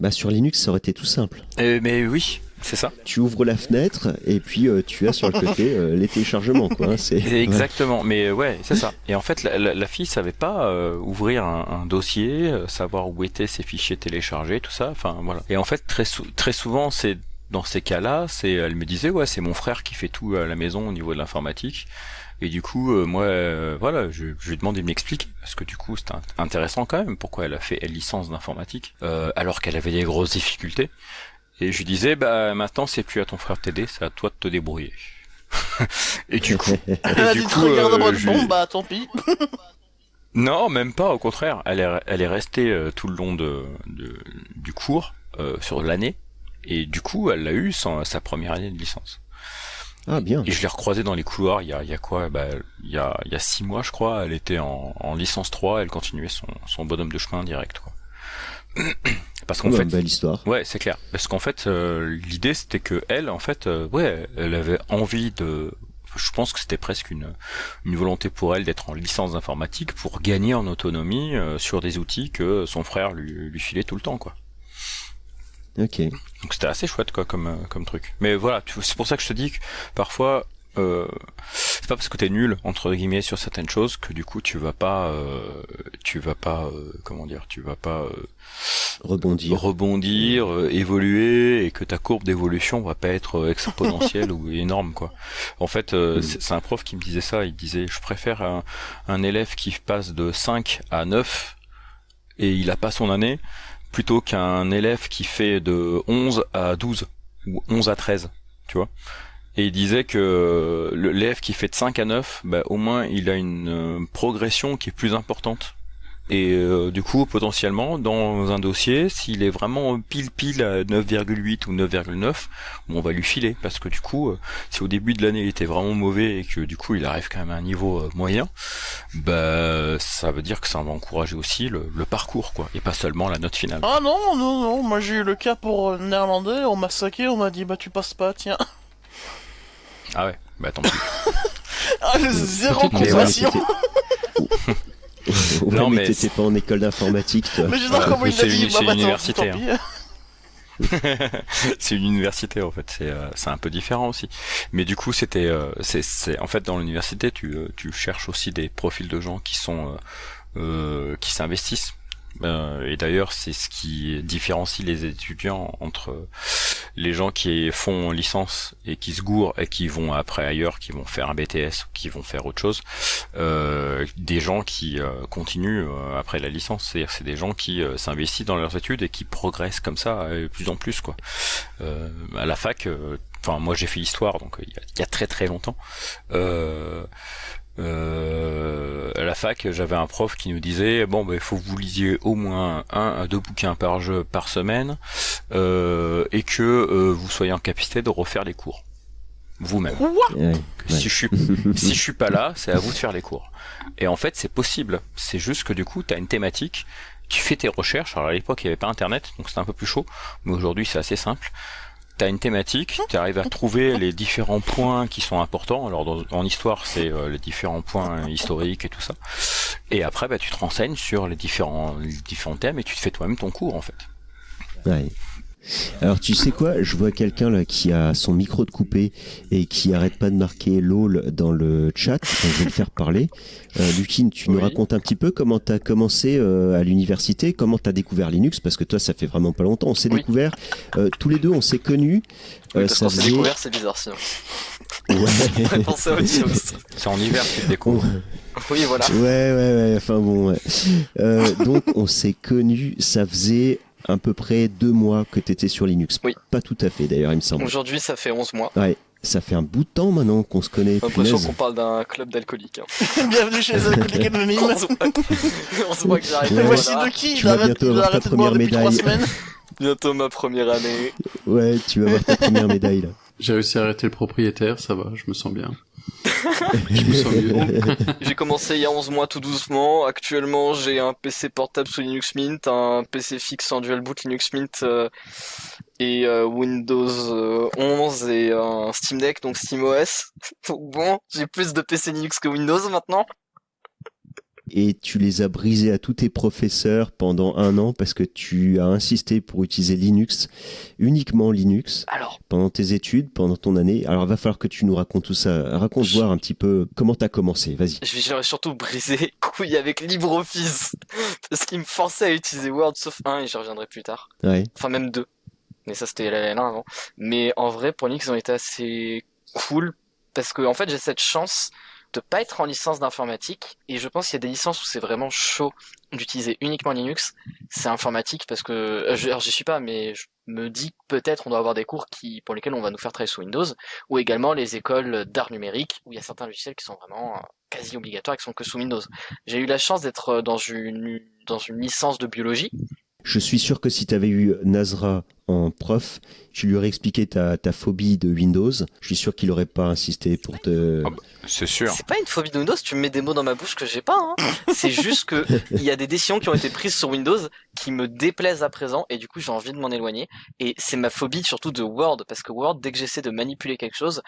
Bah sur Linux, ça aurait été tout simple. Mais oui, c'est ça. Tu ouvres la fenêtre et puis tu as sur le côté les téléchargements, quoi. Hein, c'est exactement. Mais ouais, c'est ça. Et en fait, la fille savait pas ouvrir un dossier, savoir où étaient ces fichiers téléchargés, tout ça. Enfin voilà. Et en fait, très souvent, c'est dans ces cas-là, elle me disait ouais, c'est mon frère qui fait tout à la maison au niveau de l'informatique. Et du coup, moi, voilà, je lui ai demandé de m'expliquer, parce que du coup, c'était intéressant quand même, pourquoi elle a fait licence d'informatique, alors qu'elle avait des grosses difficultés. Et je lui disais, bah maintenant, c'est plus à ton frère de t'aider, c'est à toi de te débrouiller. Et du coup, Elle a dit de regarder en mode bon, bah tant pis. Non, même pas, au contraire. Elle est restée tout le long du cours, sur l'année, et du coup, elle a eu sa première année de licence. Ah bien. Et je l'ai recroisée dans les couloirs il y a quoi, bah il y a 6 mois je crois, elle était en licence 3, elle continuait son bonhomme de chemin direct, quoi. Parce qu'en fait, belle histoire. Ouais, c'est clair. Parce qu'en fait l'idée c'était que elle en fait ouais, elle avait envie de, je pense que c'était presque une volonté pour elle d'être en licence d'informatique pour gagner en autonomie sur des outils que son frère lui filait tout le temps, quoi. Ok. Donc c'était assez chouette, quoi, comme truc. Mais voilà, c'est pour ça que je te dis que parfois c'est pas parce que t'es nul entre guillemets sur certaines choses que du coup tu vas pas comment dire, tu vas pas rebondir, évoluer, et que ta courbe d'évolution va pas être exponentielle ou énorme, quoi. En fait, c'est un prof qui me disait ça, il disait je préfère un élève qui passe de 5 à 9 et il a pas son année, plutôt qu'un élève qui fait de 11 à 12 ou 11 à 13, tu vois. Et il disait que l'élève qui fait de 5 à 9, bah, au moins il a une progression qui est plus importante. Et du coup, potentiellement, dans un dossier, s'il est vraiment pile à 9,8 ou 9,9, on va lui filer. Parce que du coup, si au début de l'année il était vraiment mauvais et que du coup il arrive quand même à un niveau moyen, bah ça veut dire que ça va encourager aussi le parcours, quoi, et pas seulement la note finale. Ah non, moi j'ai eu le cas pour néerlandais, on m'a saqué, on m'a dit bah tu passes pas, tiens. Ah ouais, bah tant pis. Ah, zéro compassion. Ouais, non, mais t'étais pas en école d'informatique, toi. Mais je sais pas comment il a dit, c'est bah, une université. tant pis. C'est une université, en fait, c'est un peu différent aussi. Mais du coup, c'était c'est en fait dans l'université, tu cherches aussi des profils de gens qui sont qui s'investissent. Et d'ailleurs, c'est ce qui différencie les étudiants entre les gens qui font licence et qui se gourrent et qui vont après ailleurs, qui vont faire un BTS ou qui vont faire autre chose, des gens qui continuent après la licence. C'est-à-dire, c'est des gens qui s'investissent dans leurs études et qui progressent comme ça de plus en plus, quoi. À la fac, enfin moi j'ai fait histoire, donc il y a très très longtemps. À la fac, j'avais un prof qui nous disait bon, il faut que vous lisiez au moins 1 à 2 bouquins par semaine, et que vous soyez en capacité de refaire les cours vous-même. Ouais. Si je suis pas là, c'est à vous de faire les cours. Et en fait, c'est possible. C'est juste que du coup, t'as une thématique, tu fais tes recherches. Alors à l'époque, il y avait pas Internet, donc c'était un peu plus chaud, mais aujourd'hui, c'est assez simple. T'as une thématique, tu arrives à trouver les différents points qui sont importants. Alors en histoire, c'est les différents points historiques et tout ça. Et après, tu te renseignes sur les différents thèmes et tu te fais toi-même ton cours, en fait. Ouais. Alors tu sais quoi, je vois quelqu'un là qui a son micro de coupé et qui arrête pas de marquer LOL dans le chat, je vais le faire parler. Lucine, tu nous racontes un petit peu comment t'as commencé à l'université, comment t'as découvert Linux, parce que toi ça fait vraiment pas longtemps, on s'est découvert, tous les deux on s'est connus. Oui, parce ça qu'on s'est faisait... découvert, c'est bizarre sinon. Ouais. Penser à autre chose. C'est en hiver que tu le découvres. Oui, voilà. Ouais, enfin bon, ouais. Donc, on s'est connus, ça faisait à peu près 2 mois que t'étais sur Linux. Oui. Pas tout à fait, d'ailleurs, il me semble. Aujourd'hui, ça fait 11 mois. Ouais, ça fait un bout de temps maintenant qu'on se connaît. J'ai l'impression punaise. qu'on parle d'un club d'alcooliques. Bienvenue chez les alcooliques anonymes. On se voit que j'arrive. Ouais. Voici Voilà. de qui Tu vas bientôt il a avoir ta arrêté de boire première depuis 3 médaille. semaines. Bientôt ma première année. Ouais, tu vas avoir ta première médaille, là. J'ai réussi à arrêter le propriétaire, ça va, je me sens bien. Je me sens mieux. J'ai commencé il y a 11 mois tout doucement. Actuellement, j'ai un PC portable sous Linux Mint, un PC fixe en dual boot Linux Mint et Windows 11 et un Steam Deck, donc SteamOS. Donc bon, j'ai plus de PC Linux que Windows maintenant. Et tu les as brisés à tous tes professeurs pendant 1 an parce que tu as insisté pour utiliser Linux, uniquement Linux, Alors, pendant tes études, pendant ton année. Alors, il va falloir que tu nous racontes tout ça. Raconte voir un petit peu comment t'as commencé. Vas-y. j'aurais surtout brisé les couilles avec LibreOffice parce qu'il me forçait à utiliser Word sauf 1 et j'y reviendrai plus tard. Ouais. Enfin même 2. Mais ça c'était la L1 avant. Mais en vrai pour Linux ils ont été assez cool parce que en fait j'ai cette chance de pas être en licence d'informatique et je pense qu'il y a des licences où c'est vraiment chaud d'utiliser uniquement Linux. C'est informatique parce que alors j'y suis pas mais je me dis que peut-être on doit avoir des cours pour lesquels on va nous faire travailler sous Windows ou également les écoles d'art numérique où il y a certains logiciels qui sont vraiment quasi obligatoires et qui sont que sous Windows. J'ai eu la chance d'être dans une licence de biologie. Je suis sûr que si tu avais eu Nazra en prof, tu lui aurais expliqué ta phobie de Windows. Je suis sûr qu'il aurait pas insisté pour te... Ah bah, c'est sûr. C'est pas une phobie de Windows, tu me mets des mots dans ma bouche que j'ai pas, hein. C'est juste que il y a des décisions qui ont été prises sur Windows qui me déplaisent à présent et du coup j'ai envie de m'en éloigner. Et c'est ma phobie surtout de Word parce que Word, dès que j'essaie de manipuler quelque chose,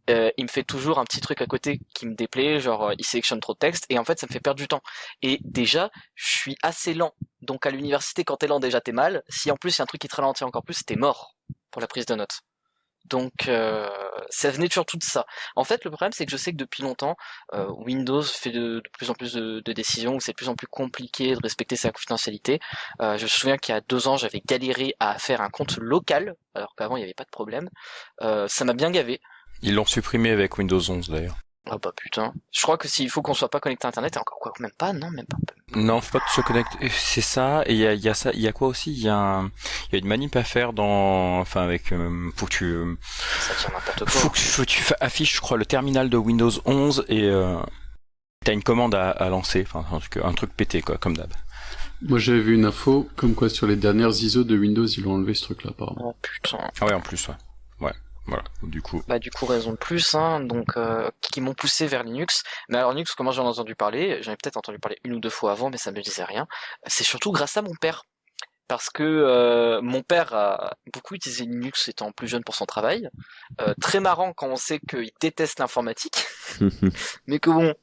il me fait toujours un petit truc à côté qui me déplaît, genre il sélectionne trop de texte et en fait ça me fait perdre du temps. Et déjà, je suis assez lent. Donc à l'université, quand t'es lent déjà t'es mal. Si en plus il y a un truc qui te ralentit encore plus, t'es mort pour la prise de notes. Donc ça venait surtout de ça. En fait, le problème c'est que je sais que depuis longtemps, Windows fait de plus en plus de décisions où c'est de plus en plus compliqué de respecter sa confidentialité. Je me souviens qu'il y a 2 ans, j'avais galéré à faire un compte local, alors qu'avant il n'y avait pas de problème. Ça m'a bien gavé. Ils l'ont supprimé avec Windows 11 d'ailleurs. Ah bah putain. Je crois que s'il faut qu'on soit pas connecté à Internet, et encore quoi, même pas, non, même pas. Non, faut pas que tu sois connecté. C'est ça. Et il y a ça. Il y a quoi aussi? Il y a une manip à faire enfin avec, faut que tu, Ça tient n'importe quoi. faut que tu affiches, je crois, le terminal de Windows 11 et t'as une commande à lancer. Enfin, un truc pété quoi, comme d'hab. Moi j'avais vu une info comme quoi sur les dernières ISO de Windows ils ont enlevé ce truc là apparemment. Oh putain. Ah ouais, en plus, ouais. Ouais. Voilà. Du coup. Bah du coup raison de plus, hein, donc qui m'ont poussé vers Linux. Mais alors Linux, comment j'en ai entendu parler? J'en ai peut-être entendu parler 1 ou 2 fois avant, mais ça me disait rien. C'est surtout grâce à mon père. Parce que mon père a beaucoup utilisé Linux étant plus jeune pour son travail. Très marrant quand on sait qu'il déteste l'informatique, mais que bon.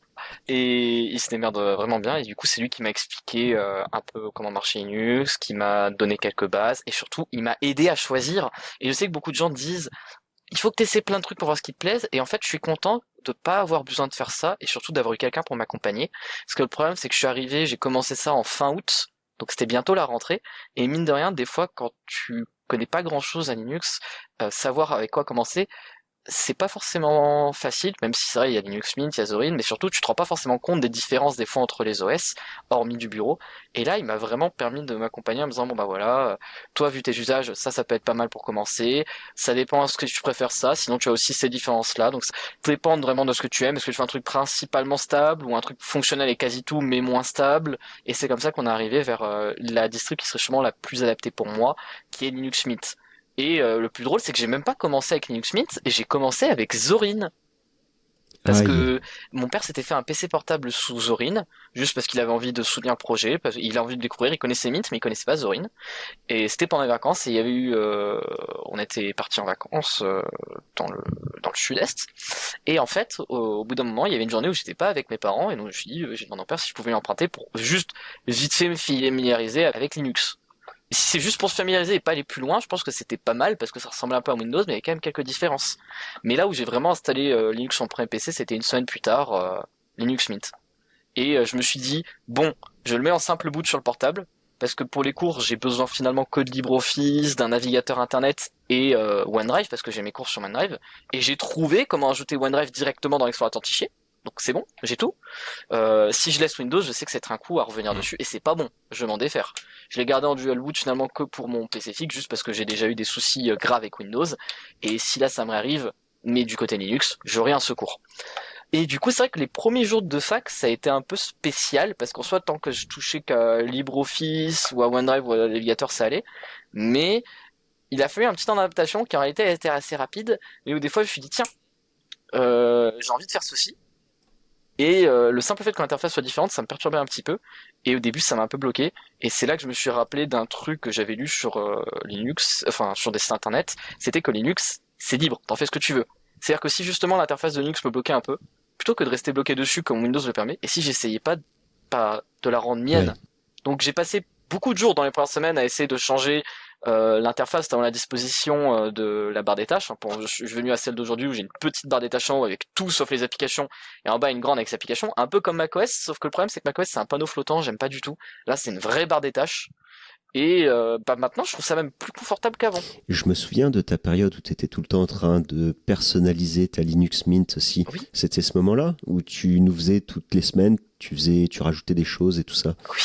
Et il se démerde vraiment bien, et du coup c'est lui qui m'a expliqué un peu comment marchait Linux, qui m'a donné quelques bases, et surtout il m'a aidé à choisir. Et je sais que beaucoup de gens disent il faut que tu essaies plein de trucs pour voir ce qui te plaise, et en fait je suis content de pas avoir besoin de faire ça, et surtout d'avoir eu quelqu'un pour m'accompagner. Parce que le problème c'est que je suis arrivé, j'ai commencé ça en fin août, donc c'était bientôt la rentrée, et mine de rien, des fois quand tu connais pas grand chose à Linux, savoir avec quoi commencer, c'est pas forcément facile, même si c'est vrai, il y a Linux Mint, il y a Zorin, mais surtout tu te rends pas forcément compte des différences des fois entre les OS, hormis du bureau. Et là, il m'a vraiment permis de m'accompagner en me disant, bon bah voilà, toi vu tes usages, ça peut être pas mal pour commencer, ça dépend de ce que tu préfères ça, sinon tu as aussi ces différences-là, donc ça dépend vraiment de ce que tu aimes, est-ce que tu fais un truc principalement stable, ou un truc fonctionnel et quasi tout, mais moins stable, et c'est comme ça qu'on est arrivé vers la distrib qui serait sûrement la plus adaptée pour moi, qui est Linux Mint. Et le plus drôle, c'est que j'ai même pas commencé avec Linux Mint, et j'ai commencé avec Zorin. Parce que mon père s'était fait un PC portable sous Zorin, juste parce qu'il avait envie de soutenir le projet, parce qu'il a envie de découvrir, il connaissait Mint, mais il connaissait pas Zorin. Et c'était pendant les vacances, et il y avait eu, on était partis en vacances dans le sud-est. Et en fait, au bout d'un moment, il y avait une journée où j'étais pas avec mes parents, et donc je me suis dit, j'ai demandé à mon père si je pouvais l'emprunter pour juste vite fait me familiariser avec Linux. Si c'est juste pour se familiariser et pas aller plus loin, je pense que c'était pas mal parce que ça ressemblait un peu à Windows, mais il y avait quand même quelques différences. Mais là où j'ai vraiment installé Linux sur mon premier PC, c'était une semaine plus tard, Linux Mint. Et je me suis dit, bon, je le mets en simple boot sur le portable, parce que pour les cours, j'ai besoin finalement que de LibreOffice, d'un navigateur internet et OneDrive, parce que j'ai mes cours sur OneDrive, et j'ai trouvé comment ajouter OneDrive directement dans l'explorateur de fichiers, donc c'est bon, j'ai tout. Si je laisse Windows, je sais que c'est un coup à revenir dessus, et c'est pas bon, je vais m'en défaire. Je l'ai gardé en dual boot finalement que pour mon PC fixe, juste parce que j'ai déjà eu des soucis graves avec Windows, et si là ça me réarrive, mais du côté Linux, j'aurai un secours. Et du coup, c'est vrai que les premiers jours de fac, ça a été un peu spécial, parce qu'en soit, tant que je touchais qu'à LibreOffice, ou à OneDrive, ou à Navigator, ça allait. Mais, il a fallu un petit temps d'adaptation, qui en réalité a été assez rapide, mais où des fois, je me suis dit, tiens, j'ai envie de faire ceci. Et le simple fait que l'interface soit différente, ça me perturbait un petit peu. Et au début, ça m'a un peu bloqué. Et c'est là que je me suis rappelé d'un truc que j'avais lu sur Linux, enfin, sur des sites internet, c'était que Linux, c'est libre, t'en fais ce que tu veux. C'est-à-dire que si justement l'interface de Linux me bloquait un peu, plutôt que de rester bloqué dessus comme Windows le permet, et si j'essayais pas de la rendre mienne. Ouais. Donc j'ai passé beaucoup de jours dans les premières semaines à essayer de changer l'interface dans la disposition de la barre des tâches. Je suis venu à celle d'aujourd'hui où j'ai une petite barre des tâches en haut avec tout sauf les applications, et en bas une grande avec les applications, un peu comme macOS, sauf que le problème c'est que macOS c'est un panneau flottant, j'aime pas du tout. Là c'est une vraie barre des tâches. Et maintenant, je trouve ça même plus confortable qu'avant. Je me souviens de ta période où tu étais tout le temps en train de personnaliser ta Linux Mint aussi. Oui. C'était ce moment-là où tu nous faisais toutes les semaines, tu rajoutais des choses et tout ça. Oui.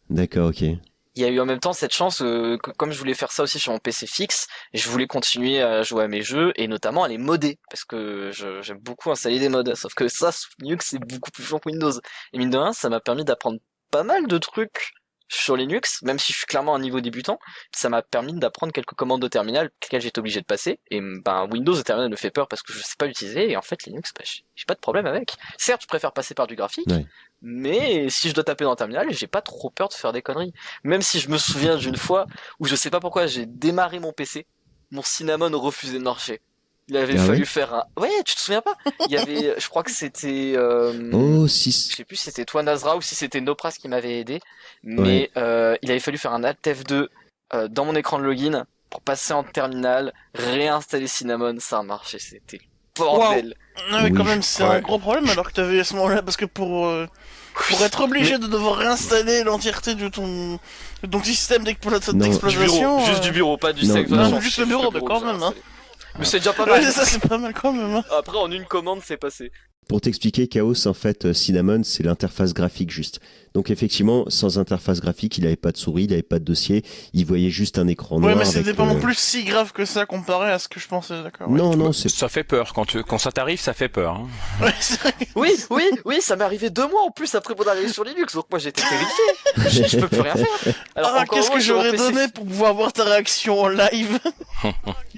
D'accord, ok. Il y a eu en même temps cette chance que comme je voulais faire ça aussi sur mon PC fixe, je voulais continuer à jouer à mes jeux et notamment à les modder parce que j'aime beaucoup installer des mods. Sauf que ça, sous Linux, c'est beaucoup plus chiant que Windows. Et mine de rien, ça m'a permis d'apprendre pas mal de trucs sur Linux, même si je suis clairement un niveau débutant, ça m'a permis d'apprendre quelques commandes de terminal auxquelles j'étais obligé de passer. Et Windows de terminal me fait peur parce que je sais pas l'utiliser. Et en fait, Linux, j'ai pas de problème avec. Certes, je préfère passer par du graphique, Ouais. mais si je dois taper dans le terminal, j'ai pas trop peur de faire des conneries. Même si je me souviens d'une fois où je sais pas pourquoi j'ai démarré mon PC, mon Cinnamon refusait de marcher. Il avait fallu faire un... Ouais, tu te souviens pas? Il y avait, je crois que c'était... Oh, Je si. sais plus si c'était toi Nazra ou si c'était Nopras qui m'avait aidé, mais il avait fallu faire un Alt F2 dans mon écran de login pour passer en terminal, réinstaller Cinnamon, ça a marché, c'était le bordel. Non mais quand Oui, même c'est un gros problème alors que t'avais à ce moment-là, parce que pour être obligé de devoir réinstaller l'entièreté de ton système d'exploitation... Juste du bureau, pas du Non, sec. non. Juste le bureau, mais quand même, hein. Mais c'est déjà pas mal. Ouais, ça c'est pas mal quand même, hein. Après en une commande c'est passé. Pour t'expliquer, Chaos, en fait, Cinnamon, c'est l'interface graphique juste. Donc effectivement, sans interface graphique, il n'avait pas de souris, il n'avait pas de dossier, il voyait juste un écran noir. Ouais, mais c'était avec, pas non plus si grave que ça comparé à ce que je pensais, d'accord. Ouais. Non, c'est... Ça fait peur. Quand ça t'arrive, ça fait peur. Hein. Ouais, c'est vrai. Oui, ça m'est arrivé 2 mois en plus après mon arrivée sur Linux, donc moi j'étais terrifié. Je peux plus rien faire. Alors, Ah, encore qu'est-ce heureux, que sur mon j'aurais PC donné pour pouvoir voir ta réaction en live?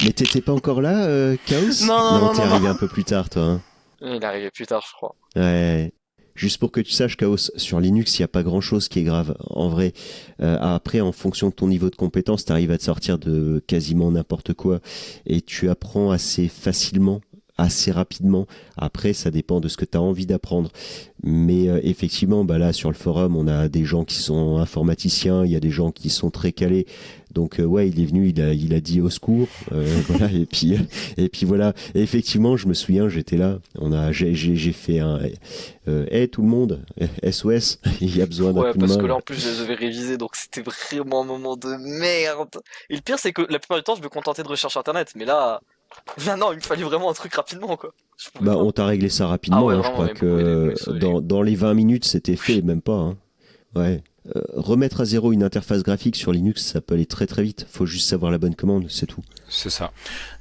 Mais t'étais pas encore là, Chaos? Non, t'es non, arrivé non. un peu plus tard, toi. Hein. Il est arrivé plus tard, je crois. Ouais. Juste pour que tu saches, Chaos, sur Linux, il n'y a pas grand-chose qui est grave. En vrai, après, en fonction de ton niveau de compétence, tu arrives à te sortir de quasiment n'importe quoi. Et tu apprends assez facilement, assez rapidement. Après, ça dépend de ce que tu as envie d'apprendre. Mais effectivement, là, sur le forum, on a des gens qui sont informaticiens, il y a des gens qui sont très calés. Donc ouais, il est venu, il a dit au secours, voilà, et puis voilà. Et effectivement, je me souviens, j'étais là, j'ai fait un, tout le monde, SOS, il y a besoin d'un coup de main. Ouais, parce que là en plus je les avais révisés, donc c'était vraiment un moment de merde. Et le pire c'est que la plupart du temps je me contentais de recherche internet, mais là, non, il me fallait vraiment un truc rapidement quoi. On t'a réglé ça rapidement, Ah ouais, hein, je vraiment, crois mais que dans les 20 minutes c'était fait, même pas. Hein. Ouais. Remettre à zéro une interface graphique sur Linux, ça peut aller très très vite. Faut juste savoir la bonne commande, c'est tout. C'est ça.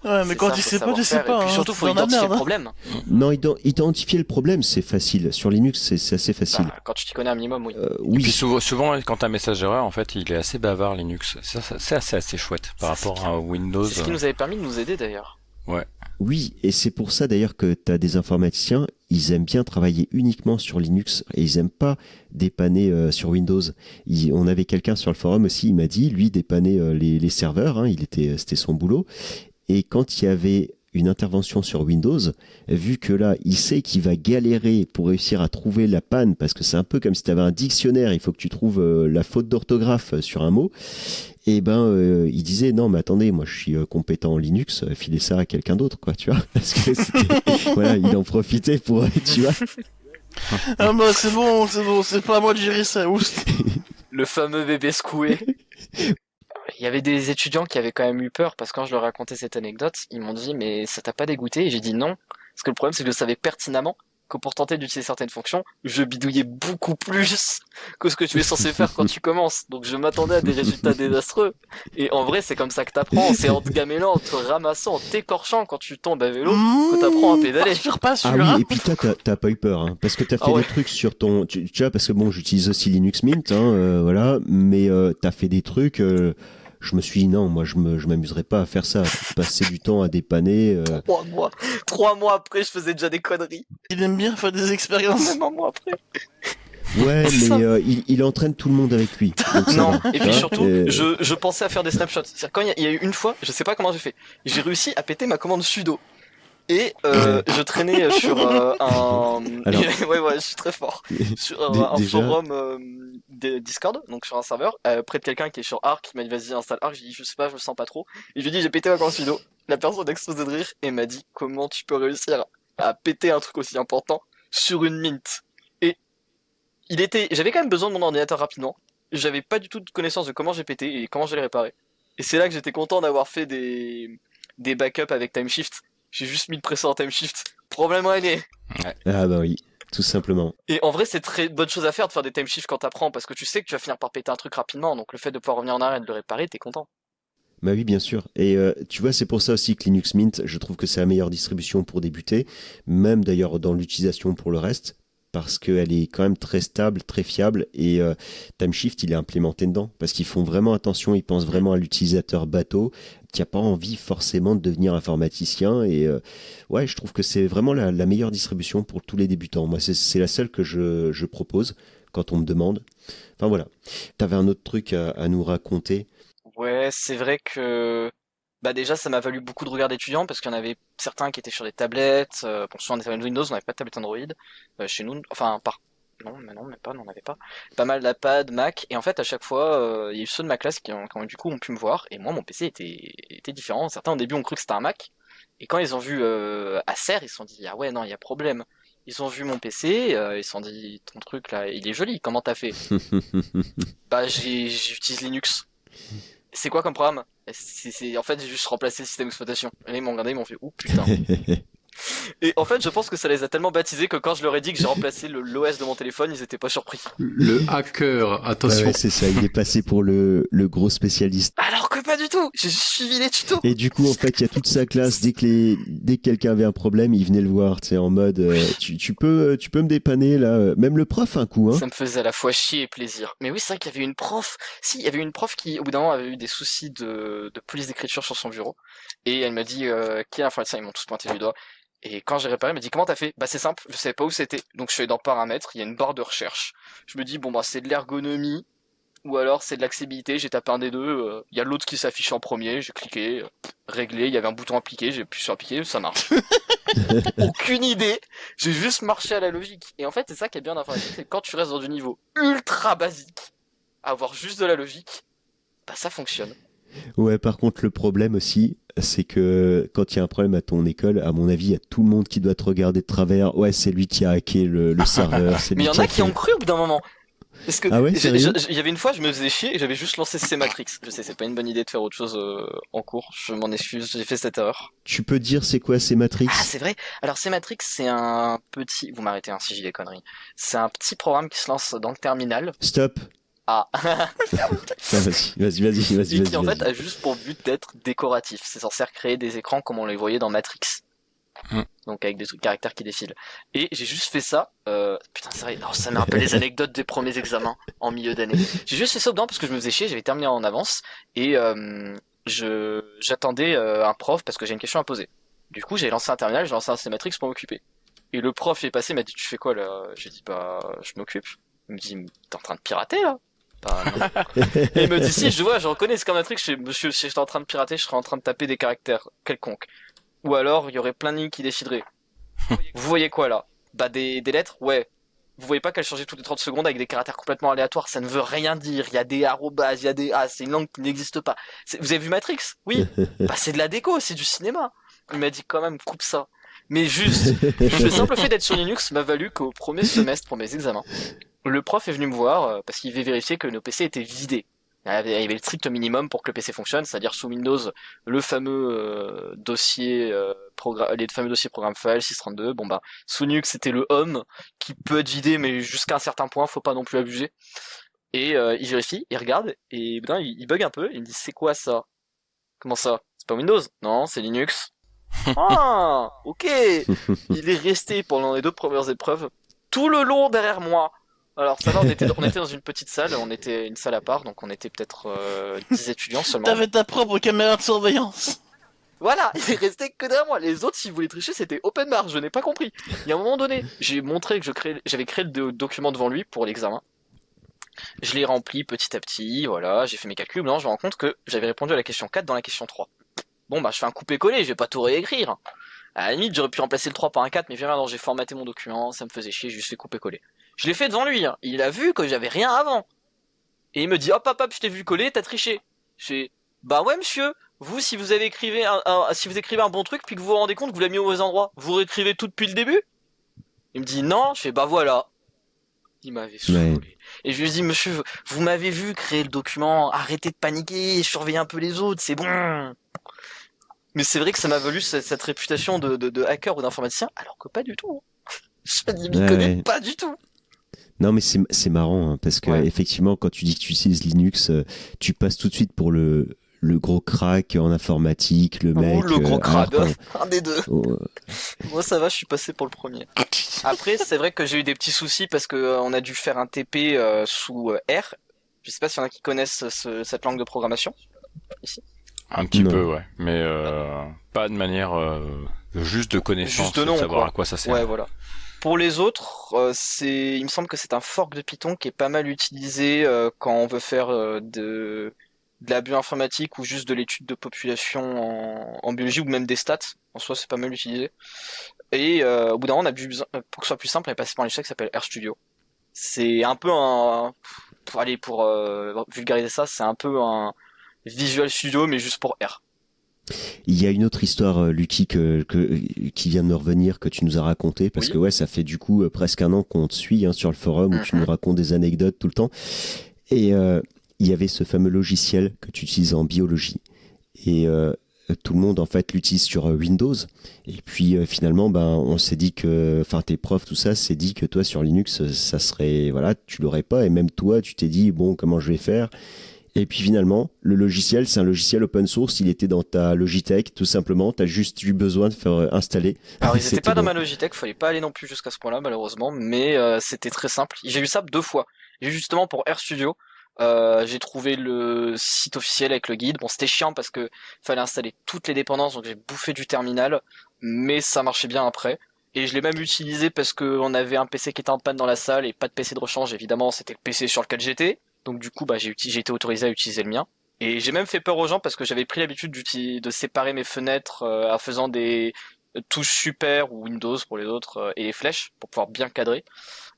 Ouais, mais quand tu sais pas, tu sais pas. Et puis surtout, faut identifier le problème. Non, identifier le problème, c'est facile. Sur Linux, c'est assez facile. Quand tu t'y connais un minimum, oui. Oui. Et puis souvent, quand t'as un message d'erreur, en fait, il est assez bavard, Linux. C'est assez chouette par rapport à Windows. C'est ce qui nous avait permis de nous aider d'ailleurs. Ouais. Oui, et c'est pour ça d'ailleurs que tu as des informaticiens, ils aiment bien travailler uniquement sur Linux et ils aiment pas dépanner sur Windows. On avait quelqu'un sur le forum aussi, il m'a dit, lui dépanner les serveurs, hein, c'était son boulot. Et quand il y avait une intervention sur Windows, vu que là, il sait qu'il va galérer pour réussir à trouver la panne, parce que c'est un peu comme si tu avais un dictionnaire, il faut que tu trouves la faute d'orthographe sur un mot. Et il disait non mais attendez, moi je suis compétent en Linux, filez ça à quelqu'un d'autre quoi, tu vois, parce que voilà, il en profitait pour, tu vois. Ah c'est bon, c'est pas à moi de gérer ça, ouf. Le fameux bébé secoué. Il y avait des étudiants qui avaient quand même eu peur parce que quand je leur racontais cette anecdote, ils m'ont dit mais ça t'a pas dégoûté? Et j'ai dit non. Parce que le problème c'est que je savais pertinemment que pour tenter d'utiliser certaines fonctions, je bidouillais beaucoup plus que ce que tu es censé faire quand tu commences. Donc je m'attendais à des résultats désastreux. Et en vrai c'est comme ça que t'apprends. C'est en te gamelant, en te ramassant, en t'écorchant quand tu tombes à vélo que t'apprends à pédaler. Pas sûr, Ah oui, hein. et puis toi, t'as pas eu peur, hein, parce que t'as fait Ah ouais. des trucs sur ton, tu vois, parce que bon, j'utilise aussi Linux Mint, hein, voilà, mais t'as fait des trucs. Je me suis dit non, moi je m'amuserais pas à faire ça, passer du temps à dépanner. 3 mois après, je faisais déjà des conneries. Il aime bien faire des expériences. Même un mois après. Ouais, Ça. mais il entraîne tout le monde avec lui. Donc ça Non, va, et tu puis vois, surtout, je pensais à faire des snapshots. C'est-à-dire, quand il y a eu une fois, je sais pas comment j'ai fait, j'ai réussi à péter ma commande sudo. Et je traînais sur un... Alors. ouais, je suis très fort. Sur un Déjà. forum de Discord, donc sur un serveur, près de quelqu'un qui est sur Arc, qui m'a dit vas-y installe Arc, j'ai dit je sais pas, je le sens pas trop. Et je lui ai dit j'ai pété ma commande sudo. La personne a explosé de rire et m'a dit comment tu peux réussir à péter un truc aussi important sur une mint. Et j'avais quand même besoin de mon ordinateur rapidement. J'avais pas du tout de connaissance de comment j'ai pété et comment je l'ai réparé. Et c'est là que j'étais content d'avoir fait des backups avec Timeshift. J'ai juste mis le presseur en Timeshift. Problème réglé. Ah bah oui, tout simplement. Et en vrai, c'est très bonne chose à faire de faire des timeshifts quand t'apprends, parce que tu sais que tu vas finir par péter un truc rapidement, donc le fait de pouvoir revenir en arrière et de le réparer, t'es content. Bah oui, bien sûr. Et tu vois, c'est pour ça aussi que Linux Mint, je trouve que c'est la meilleure distribution pour débuter, même d'ailleurs dans l'utilisation pour le reste, parce qu'elle est quand même très stable, très fiable, et Timeshift, il est implémenté dedans, parce qu'ils font vraiment attention, ils pensent vraiment à l'utilisateur bateau, qui n'a pas envie forcément de devenir informaticien, et ouais, je trouve que c'est vraiment la meilleure distribution pour tous les débutants. Moi, c'est la seule que je propose quand on me demande. Enfin voilà. T'avais un autre truc à nous raconter. Ouais, c'est vrai que bah déjà ça m'a valu beaucoup de regards d'étudiants parce qu'il y en avait certains qui étaient sur des tablettes. Bon, souvent on était sur Windows, on n'avait pas de tablette Android chez nous. Enfin, non, même pas, on n'avait pas. Pas mal d'iPad, Mac, et en fait à chaque fois il y a eu ceux de ma classe qui du coup ont pu me voir, et moi mon PC était différent. Certains au début ont cru que c'était un Mac, et quand ils ont vu Acer, ils se sont dit ah ouais non il y a problème. Ils ont vu mon PC, ils se sont dit ton truc là il est joli, comment t'as fait? Bah j'utilise Linux. C'est quoi comme programme? En fait, j'ai juste remplacé le système d'exploitation. Et là, ils m'ont regardé, ils m'ont fait ouh putain. Et en fait, je pense que ça les a tellement baptisés que quand je leur ai dit que j'ai remplacé l'OS de mon téléphone, ils étaient pas surpris. Le hacker, attention. Ouais, c'est ça, il est passé pour le gros spécialiste. Alors que pas du tout! J'ai juste suivi les tutos! Et du coup, en fait, il y a toute sa classe. Dès que quelqu'un avait un problème, il venait le voir, tu sais, en mode, tu peux me dépanner là. Même le prof, un coup, hein. Ça me faisait à la fois chier et plaisir. Mais oui, c'est vrai qu'il y avait une prof. Si, il y avait une prof qui, au bout d'un moment, avait eu des soucis de police d'écriture sur son bureau. Et elle m'a dit, qui est l'informaticien? Ils m'ont tous pointé du doigt. Et quand j'ai réparé, elle m'a dit comment t'as fait? Bah c'est simple, je savais pas où c'était. Donc je suis allé dans paramètres, il y a une barre de recherche. Je me dis bon bah c'est de l'ergonomie ou alors c'est de l'accessibilité, j'ai tapé un des deux, il y a l'autre qui s'affiche en premier, j'ai cliqué, réglé, il y avait un bouton appliquer, j'ai appuyé sur appliquer, ça marche. Aucune idée, j'ai juste marché à la logique. Et en fait c'est ça qui est bien d'informatique, c'est que quand tu restes dans du niveau ultra basique, avoir juste de la logique, bah ça fonctionne. Ouais, par contre, le problème aussi, c'est que quand il y a un problème à ton école, à mon avis, il y a tout le monde qui doit te regarder de travers. Ouais, c'est lui qui a hacké le serveur. Mais il y en a qui ont cru au bout d'un moment. Parce que Ah ouais, sérieux? il y avait une fois, je me faisais chier et j'avais juste lancé C-Matrix. Je sais, c'est pas une bonne idée de faire autre chose en cours. Je m'en excuse, j'ai fait cette erreur. Tu peux dire c'est quoi ces Matrix? Ah, c'est vrai. Alors C-Matrix, c'est un petit... Vous m'arrêtez si j'ai des conneries. C'est un petit programme qui se lance dans le terminal. Stop. Ah. Vas-y. Et qui en fait a juste pour but d'être décoratif. C'est censé recréer des écrans comme on les voyait dans Matrix. Donc avec des trucs caractères qui défilent. Et j'ai juste fait ça. Putain, c'est vrai. Non, ça me rappelle les anecdotes des premiers examens en milieu d'année. J'ai juste fait ça dedans parce que je me faisais chier. J'avais terminé en avance et j'attendais un prof parce que j'ai une question à poser. Du coup, j'ai lancé un terminal, j'ai lancé un C-Matrix pour m'occuper. Et le prof est passé, m'a dit tu fais quoi là? J'ai dit bah je m'occupe. Il me dit t'es en train de pirater là? Bah, non. Et il me dit si je vois, je reconnais ce Matrix. Je fais monsieur, si j'étais en train de pirater, je serais en train de taper des caractères quelconques. Ou alors il y aurait plein de lignes qui décideraient. Vous voyez quoi là? Bah des lettres? Ouais. Vous voyez pas qu'elles changeaient toutes les 30 secondes avec des caractères complètement aléatoires? Ça ne veut rien dire. Il y a des arrobases, il y a des A, c'est une langue qui n'existe pas. Vous avez vu Matrix? Oui. Bah c'est de la déco, c'est du cinéma. Il m'a dit quand même coupe ça. Mais juste, le simple fait d'être sur Linux m'a valu qu'au premier semestre pour mes examens, le prof est venu me voir parce qu'il devait vérifier que nos PC étaient vidés. Il y avait le strict minimum pour que le PC fonctionne, c'est-à-dire sous Windows, le fameux dossier les fameux dossiers programme file 632. Bon bah sous Linux c'était le home qui peut être vidé, mais jusqu'à un certain point, faut pas non plus abuser. Et il vérifie, il regarde et putain, il bug un peu. Il me dit c'est quoi ça? Comment ça? C'est pas Windows? Non, c'est Linux. Ah, ok. Il est resté pendant les 2 premières épreuves tout le long derrière moi. Alors ça va, on était dans une petite salle, on était une salle à part, donc on était peut-être 10 étudiants seulement. T'avais ta propre caméra de surveillance. Voilà, il est resté que derrière moi. Les autres, s'ils voulaient tricher, c'était open bar, je n'ai pas compris. Il y a un moment donné, j'ai montré que j'avais créé le document devant lui pour l'examen. Je l'ai rempli petit à petit, voilà, j'ai fait mes calculs, maintenant je me rends compte que j'avais répondu à la question 4 dans la question 3. Bon bah je fais un coupé-coller, je vais pas tout réécrire. À la limite, j'aurais pu remplacer le 3 par un 4, mais finalement, j'ai formaté mon document, ça me faisait chier, j'ai juste fait couper-coller. Je l'ai fait devant lui, hein. Il a vu que j'avais rien avant. Et il me dit, hop, je t'ai vu coller, t'as triché. Je fais, bah ouais, monsieur, vous, si vous écrivez un bon truc, puis que vous vous rendez compte que vous l'avez mis au mauvais endroit, vous réécrivez tout depuis le début? Il me dit, non, je fais, bah voilà. Il m'avait saoulé. Ouais. Et je lui ai dit, monsieur, vous m'avez vu créer le document, arrêtez de paniquer, surveillez un peu les autres, c'est bon. Mais c'est vrai que ça m'a valu cette réputation de hacker ou d'informaticien, alors que pas du tout. Je m'y connais pas du tout. Non, mais c'est marrant, hein, parce que effectivement, quand tu dis que tu utilises Linux, tu passes tout de suite pour le gros crack en informatique, le mec... le gros crack, un des deux. Moi, ça va, je suis passé pour le premier. Après, c'est vrai que j'ai eu des petits soucis parce que on a dû faire un TP sous R. Je sais pas s'il y en a qui connaissent cette langue de programmation, ici. Un petit peu, ouais. Mais pas de manière juste de connaissance, juste de nom, savoir quoi. À quoi ça sert. Ouais, voilà. Pour les autres, il me semble que c'est un fork de Python qui est pas mal utilisé quand on veut faire de la bioinformatique ou juste de l'étude de population en biologie ou même des stats. En soi, c'est pas mal utilisé. Et au bout d'un moment, on a besoin, pour que ce soit plus simple, on est passé par un logiciel qui s'appelle RStudio. C'est un peu pour vulgariser ça, c'est un peu un Visual Studio, mais juste pour R. Il y a une autre histoire, Lucky, qui vient de me revenir, que tu nous as raconté, parce que ça fait du coup presque un an qu'on te suit sur le forum, où tu nous racontes des anecdotes tout le temps. Et il y avait ce fameux logiciel que tu utilises en biologie. Et tout le monde, en fait, l'utilise sur Windows. Et puis, finalement, on s'est dit que... Enfin, tes profs, tout ça, s'est dit que toi, sur Linux, ça serait... Voilà, tu l'aurais pas. Et même toi, tu t'es dit, bon, comment je vais faire ? Et puis finalement, le logiciel, c'est un logiciel open source, il était dans ta Logitech, tout simplement, tu as juste eu besoin de faire installer. Alors ils étaient pas dans ma Logitech, fallait pas aller non plus jusqu'à ce point-là malheureusement, mais c'était très simple. J'ai eu ça 2 fois. J'ai eu justement pour RStudio, j'ai trouvé le site officiel avec le guide. Bon, c'était chiant parce que fallait installer toutes les dépendances, donc j'ai bouffé du terminal, mais ça marchait bien après. Et je l'ai même utilisé parce que on avait un PC qui était en panne dans la salle et pas de PC de rechange, évidemment, c'était le PC sur lequel j'étais. Donc du coup, j'ai été autorisé à utiliser le mien. Et j'ai même fait peur aux gens parce que j'avais pris l'habitude de séparer mes fenêtres en faisant des touches super ou Windows pour les autres et les flèches pour pouvoir bien cadrer.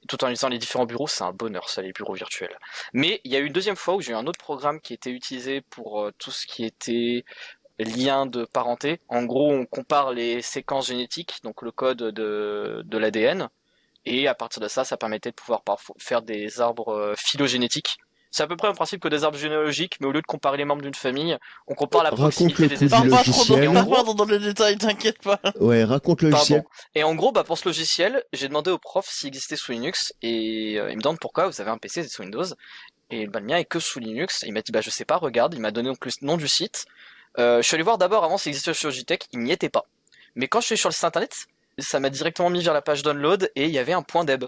Tout en utilisant les différents bureaux, c'est un bonheur ça, les bureaux virtuels. Mais il y a eu une deuxième fois où j'ai eu un autre programme qui était utilisé pour tout ce qui était lien de parenté. En gros, on compare les séquences génétiques, donc le code de l'ADN. Et à partir de ça, ça permettait de pouvoir faire des arbres phylogénétiques. C'est à peu près un principe que des arbres généalogiques, mais au lieu de comparer les membres d'une famille, on compare la proximité des espèces. Pas trop dans les détails, t'inquiète pas. Ouais, raconte le logiciel. Et en gros, pour ce logiciel, j'ai demandé au prof s'il existait sous Linux, et il me demande pourquoi vous avez un PC sous Windows, et le mien est que sous Linux. Et il m'a dit, je sais pas, regarde, il m'a donné donc le nom du site. Je suis allé voir d'abord avant s'il existait sur Logitech, il n'y était pas. Mais quand je suis sur le site internet, ça m'a directement mis vers la page download, et il y avait un .deb.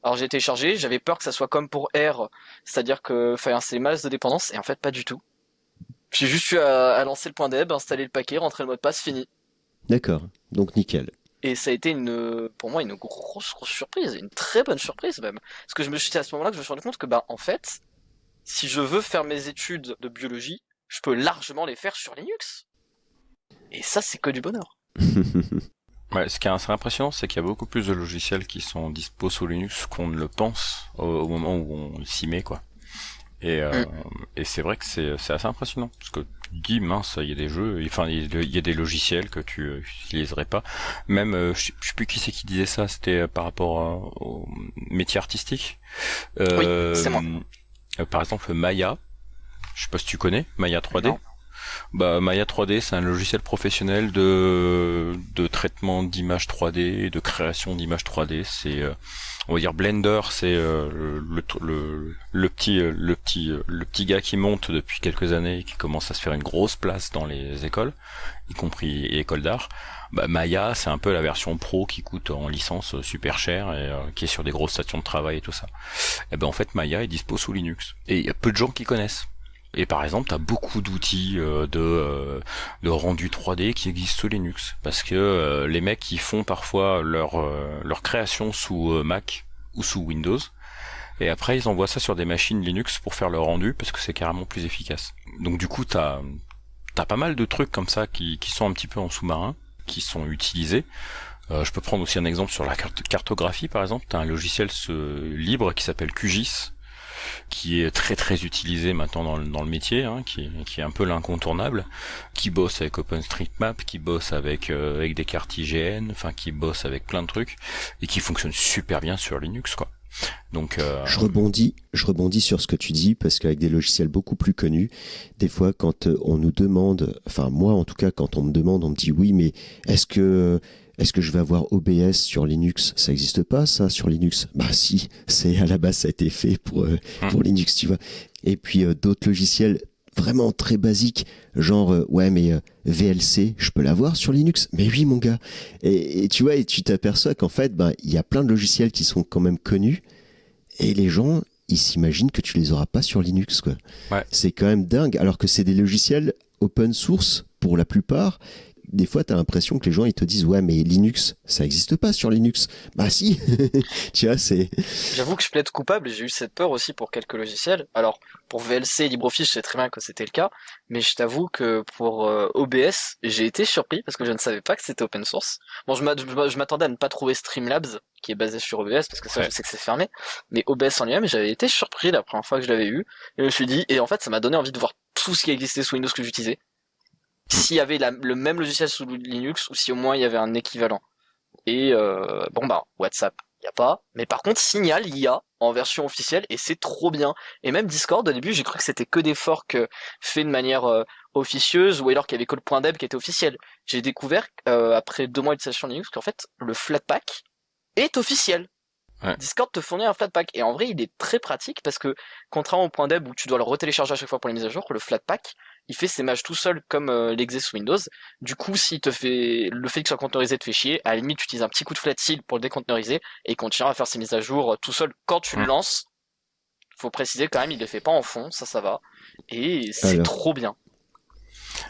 Alors j'ai téléchargé, j'avais peur que ça soit comme pour R, c'est-à-dire que fallait installer masse de dépendance, et en fait pas du tout. J'ai juste eu à lancer le .deb, installer le paquet, rentrer le mot de passe, fini. D'accord, donc nickel. Et ça a été pour moi une grosse surprise, une très bonne surprise même. Parce que c'est à ce moment-là que je me suis rendu compte que en fait, si je veux faire mes études de biologie, je peux largement les faire sur Linux. Et ça c'est que du bonheur. Ouais, ce qui est assez impressionnant, c'est qu'il y a beaucoup plus de logiciels qui sont dispo sous Linux qu'on ne le pense au moment où on s'y met, quoi. Et c'est vrai que c'est assez impressionnant parce que tu te dis mince, il y a des jeux, enfin il y a des logiciels que tu utiliserais pas. Même je sais plus qui c'est qui disait ça, c'était par rapport au métier artistique. Oui, c'est moi. Par exemple Maya, je sais pas si tu connais Maya 3D. Non. Bah Maya 3D, c'est un logiciel professionnel de traitement d'images 3D et de création d'images 3D. C'est on va dire Blender, c'est le petit gars qui monte depuis quelques années et qui commence à se faire une grosse place dans les écoles, y compris écoles d'art. Bah Maya, c'est un peu la version pro qui coûte en licence super cher et qui est sur des grosses stations de travail et tout ça. Et ben en fait Maya est dispo sous Linux et il y a peu de gens qui connaissent. Et par exemple, t'as beaucoup d'outils de rendu 3D qui existent sous Linux, parce que les mecs qui font parfois leur création sous Mac ou sous Windows, et après ils envoient ça sur des machines Linux pour faire le rendu, parce que c'est carrément plus efficace. Donc du coup, t'as pas mal de trucs comme ça qui sont un petit peu en sous-marin, qui sont utilisés. Je peux prendre aussi un exemple sur la cartographie, par exemple. T'as un logiciel libre qui s'appelle QGIS, qui est très très utilisé maintenant dans le métier, hein, qui est un peu l'incontournable, qui bosse avec OpenStreetMap, qui bosse avec des cartes IGN, enfin qui bosse avec plein de trucs et qui fonctionne super bien sur Linux, quoi. Donc je rebondis sur ce que tu dis, parce qu'avec des logiciels beaucoup plus connus, des fois quand on nous demande, enfin moi en tout cas quand on me demande, on me dit oui mais est-ce que je vais avoir OBS sur Linux? Ça n'existe pas, ça, sur Linux? Bah si, à la base, ça a été fait pour Linux, tu vois. Et puis, d'autres logiciels vraiment très basiques, genre, ouais, mais VLC, je peux l'avoir sur Linux? Mais oui, mon gars. Et tu vois, et tu t'aperçois qu'en fait, bah, il y a plein de logiciels qui sont quand même connus, et les gens, ils s'imaginent que tu les auras pas sur Linux, quoi. Ouais. C'est quand même dingue, alors que c'est des logiciels open source, pour la plupart. Des fois, t'as l'impression que les gens, ils te disent, ouais, mais Linux, ça existe pas sur Linux. Bah si, tu vois, c'est... J'avoue que je plaide coupable et j'ai eu cette peur aussi pour quelques logiciels. Alors, pour VLC et LibreOffice, je sais très bien que c'était le cas, mais je t'avoue que pour OBS, j'ai été surpris parce que je ne savais pas que c'était open source. Bon, je m'attendais à ne pas trouver Streamlabs, qui est basé sur OBS, parce que ça, je sais que c'est fermé, mais OBS en lui-même, j'avais été surpris la première fois que je l'avais eu, et je me suis dit, et en fait, ça m'a donné envie de voir tout ce qui existait sous Windows que j'utilisais. S'il y avait le même logiciel sous Linux, ou si au moins il y avait un équivalent. Et bon bah, WhatsApp, il y a pas. Mais par contre, Signal, il y a en version officielle, et c'est trop bien. Et même Discord, au début, j'ai cru que c'était que des forks faits de manière officieuse, ou alors qu'il y avait que le .deb qui était officiel. J'ai découvert, après 2 mois d'utilisation de Linux, qu'en fait, le Flatpak est officiel. Ouais. Discord te fournit un Flatpak, et en vrai il est très pratique parce que contrairement au .deb où tu dois le retélécharger à chaque fois pour les mises à jour, le Flatpak il fait ses images tout seul comme l'exé sous Windows. Du coup, si te fait le fait qu'il soit conteneurisé te fait chier, à la limite tu utilises un petit coup de flatseal pour le déconteneuriser et il continuera à faire ses mises à jour tout seul quand tu le lances. Faut préciser quand même, il le fait pas en fond, ça va, et c'est trop bien.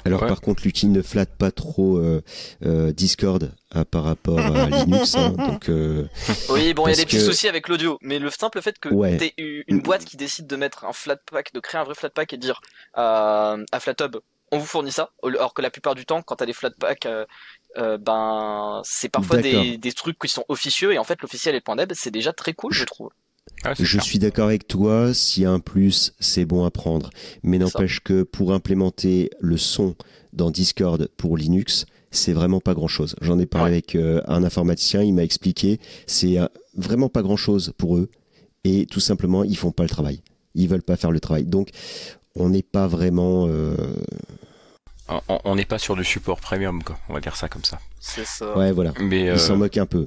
Alors par contre, l'outil ne flatte pas trop Discord par rapport à Linux. Hein, donc, oui, bon, il y a des petits soucis avec l'audio, mais le simple fait que t'aies une boîte qui décide de mettre un Flatpak, de créer un vrai Flatpak et de dire à FlatHub, on vous fournit ça, alors que la plupart du temps, quand t'as des Flatpaks, ben c'est parfois des trucs qui sont officieux, et en fait l'officiel et le .deb, c'est déjà très cool, je trouve. Ah, je suis d'accord avec toi, s'il y a un plus, c'est bon à prendre. Mais n'empêche que pour implémenter le son dans Discord pour Linux, c'est vraiment pas grand-chose. J'en ai parlé avec un informaticien, il m'a expliqué, c'est vraiment pas grand-chose pour eux. Et tout simplement, ils font pas le travail. Ils veulent pas faire le travail. Donc, on n'est pas vraiment... On n'est pas sur du support premium, quoi. On va dire ça comme ça. C'est ça. Ouais, voilà. Mais, ils s'en moquent un peu.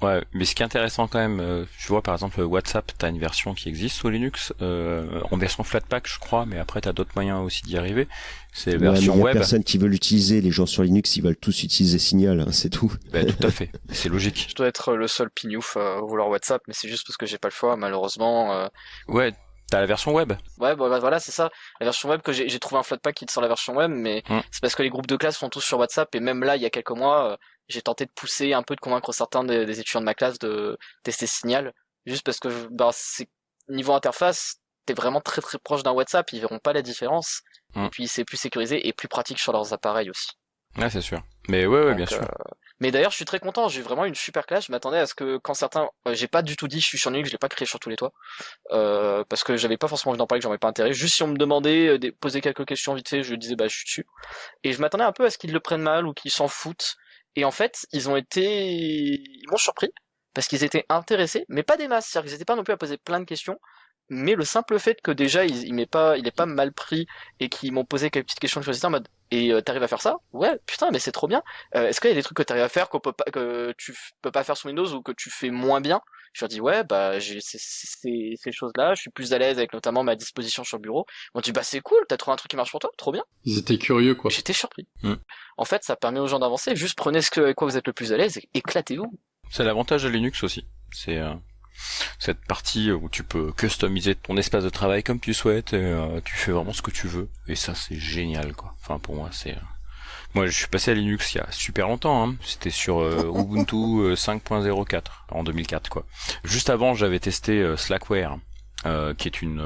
Ouais, mais ce qui est intéressant quand même, je vois par exemple WhatsApp, t'as une version qui existe sous Linux, en version Flatpak je crois, mais après t'as d'autres moyens aussi d'y arriver. C'est la version web. Il y a personne qui veut l'utiliser, les gens sur Linux ils veulent tous utiliser Signal, hein, c'est tout. Bah, tout à fait, c'est logique. Je dois être le seul pignouf à vouloir WhatsApp, mais c'est juste parce que j'ai pas le choix malheureusement. Ouais. T'as la version web. Ouais, bah voilà, c'est ça. La version web que j'ai trouvé un Flatpak qui te sort la version web, mais c'est parce que les groupes de classe sont tous sur WhatsApp, et même là, il y a quelques mois, j'ai tenté de pousser un peu, de convaincre certains des étudiants de ma classe de tester Signal, juste parce que c'est niveau interface, t'es vraiment très très proche d'un WhatsApp, ils verront pas la différence, et puis c'est plus sécurisé et plus pratique sur leurs appareils aussi. Ouais, c'est sûr. Mais ouais, Donc, bien sûr. Mais d'ailleurs, je suis très content. J'ai vraiment une super classe. Je m'attendais à ce que quand certains, j'ai pas du tout dit je suis sur Linux, je l'ai pas créé sur tous les toits, parce que j'avais pas forcément envie d'en parler, que j'en avais pas intérêt. Juste si on me demandait, poser quelques questions vite fait, je disais bah je suis dessus. Et je m'attendais un peu à ce qu'ils le prennent mal ou qu'ils s'en foutent. Et en fait, ils m'ont surpris parce qu'ils étaient intéressés, mais pas des masses. C'est-à-dire qu'ils étaient pas non plus à poser plein de questions. Mais le simple fait que déjà il est pas mal pris et qu'ils m'ont posé quelques petites questions de curiosité en mode t'arrives à faire ça? Ouais, putain, mais c'est trop bien. Est-ce qu'il y a des trucs que t'arrives à faire que tu peux pas faire sur Windows ou que tu fais moins bien? Je leur dis ouais, bah j'ai ces choses-là, je suis plus à l'aise avec notamment ma disposition sur le bureau. Ils m'ont dit bah c'est cool, t'as trouvé un truc qui marche pour toi, trop bien. Ils étaient curieux, quoi. J'étais surpris. En fait, ça permet aux gens d'avancer. Juste prenez avec quoi vous êtes le plus à l'aise et éclatez-vous. C'est l'avantage de Linux aussi. C'est cette partie où tu peux customiser ton espace de travail comme tu souhaites et tu fais vraiment ce que tu veux. Et ça, c'est génial, quoi. Enfin, pour moi, c'est... Moi, je suis passé à Linux il y a super longtemps, hein. C'était sur Ubuntu 5.04 en 2004, quoi. Juste avant, j'avais testé Slackware, qui est une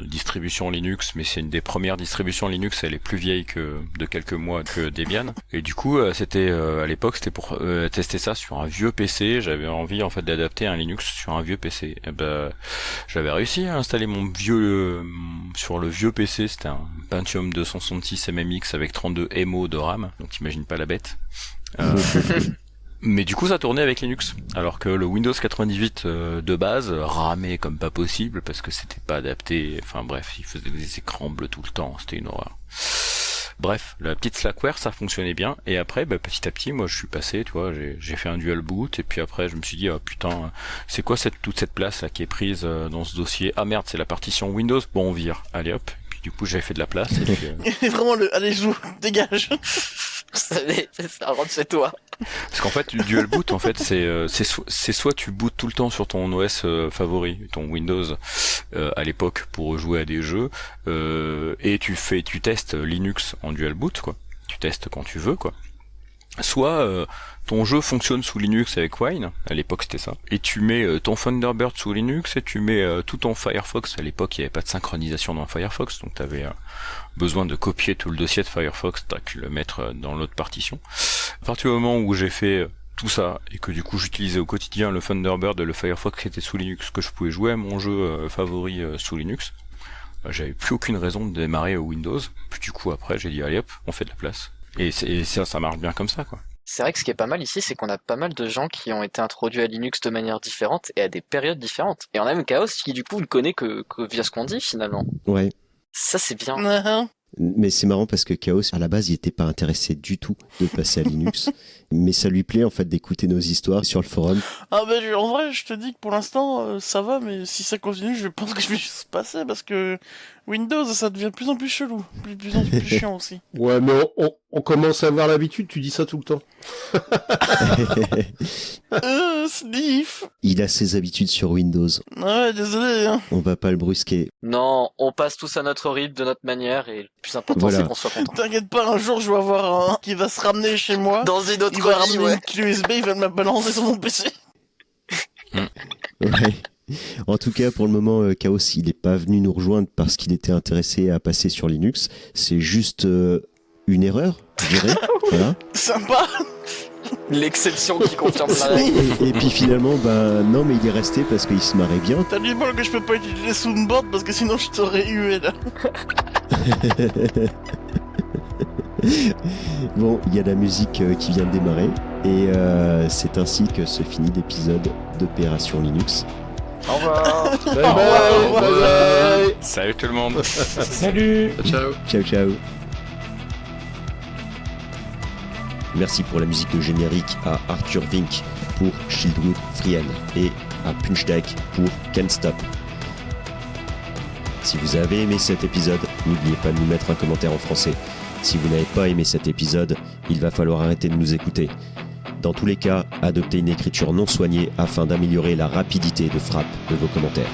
distribution Linux, mais c'est une des premières distributions Linux. Elle est plus vieille de quelques mois que Debian. Et du coup, c'était à l'époque, c'était pour tester ça sur un vieux PC. J'avais envie en fait d'adapter un Linux sur un vieux PC. Et ben, j'avais réussi à installer mon sur le vieux PC. C'était un Pentium 266 MMX avec 32 MO de RAM. Donc t'imagines pas la bête. Mais du coup ça tournait avec Linux, alors que le Windows 98 de base ramait comme pas possible parce que c'était pas adapté, enfin bref, il faisait des écrans bleus tout le temps, c'était une horreur. Bref, la petite Slackware ça fonctionnait bien, et après bah, petit à petit moi je suis passé, tu vois, j'ai fait un dual boot, et puis après je me suis dit oh putain, c'est quoi toute cette place là qui est prise dans ce dossier, ah merde c'est la partition Windows, bon on vire, allez hop, puis du coup j'avais fait de la place, et puis Vraiment allez joue, dégage. Ça rentre chez toi. Parce qu'en fait, le dual boot, en fait, c'est soit tu bootes tout le temps sur ton OS favori, ton Windows à l'époque pour jouer à des jeux, et tu testes Linux en dual boot, quoi. Tu testes quand tu veux, quoi. Soit ton jeu fonctionne sous Linux avec Wine, à l'époque c'était ça, et tu mets ton Thunderbird sous Linux et tu mets tout ton Firefox. À l'époque il n'y avait pas de synchronisation dans Firefox, donc tu avais besoin de copier tout le dossier de Firefox, t'as que le mettre dans l'autre partition. À partir du moment où j'ai fait tout ça et que du coup j'utilisais au quotidien le Thunderbird et le Firefox qui était sous Linux, que je pouvais jouer à mon jeu favori sous Linux, j'avais plus aucune raison de démarrer au Windows. Puis du coup après j'ai dit allez hop, on fait de la place. Et ça marche bien comme ça, quoi. C'est vrai que ce qui est pas mal ici, c'est qu'on a pas mal de gens qui ont été introduits à Linux de manière différente et à des périodes différentes. Et on a même Chaos qui du coup ne connaît que via ce qu'on dit finalement. Ouais. Ça c'est bien. Mais c'est marrant parce que Chaos, à la base, il était pas intéressé du tout de passer à Linux. Mais ça lui plaît, en fait, d'écouter nos histoires sur le forum. Ah ben, en vrai, je te dis que pour l'instant, ça va, mais si ça continue, je pense que je vais juste passer parce que Windows, ça devient de plus en plus chelou. De plus en plus chiant aussi. Ouais, mais on commence à avoir l'habitude, tu dis ça tout le temps. Sniff. Il a ses habitudes sur Windows. Ouais, désolé, hein. On va pas le brusquer. Non, on passe tous à notre rythme, de notre manière, et le plus important Voilà. c'est qu'on soit content. T'inquiète pas, un jour, je vais avoir un qui va se ramener chez moi. Dans une autre Il va vie, ramener ouais. une clé USB, il va me la balancer sur mon PC. Ouais. En tout cas, pour le moment, Chaos, il n'est pas venu nous rejoindre parce qu'il était intéressé à passer sur Linux. C'est juste une erreur, je dirais. Voilà. Sympa. L'exception qui confirme la règle. Et puis finalement, non, mais il est resté parce qu'il se marrait bien. T'as du bol que je peux pas utiliser Soundboard parce que sinon je t'aurais hué là. Bon, il y a la musique qui vient de démarrer. Et c'est ainsi que se finit l'épisode d'Opération Linux. Au revoir. Bye bye, bye bye. Salut tout le monde. Salut. Ciao. Ciao, ciao. Merci pour la musique de générique à Arthur Vink pour Shieldwood Frien et à Punchdeck pour Can't Stop. Si vous avez aimé cet épisode, n'oubliez pas de nous mettre un commentaire en français. Si vous n'avez pas aimé cet épisode, il va falloir arrêter de nous écouter. Dans tous les cas, adoptez une écriture non soignée afin d'améliorer la rapidité de frappe de vos commentaires.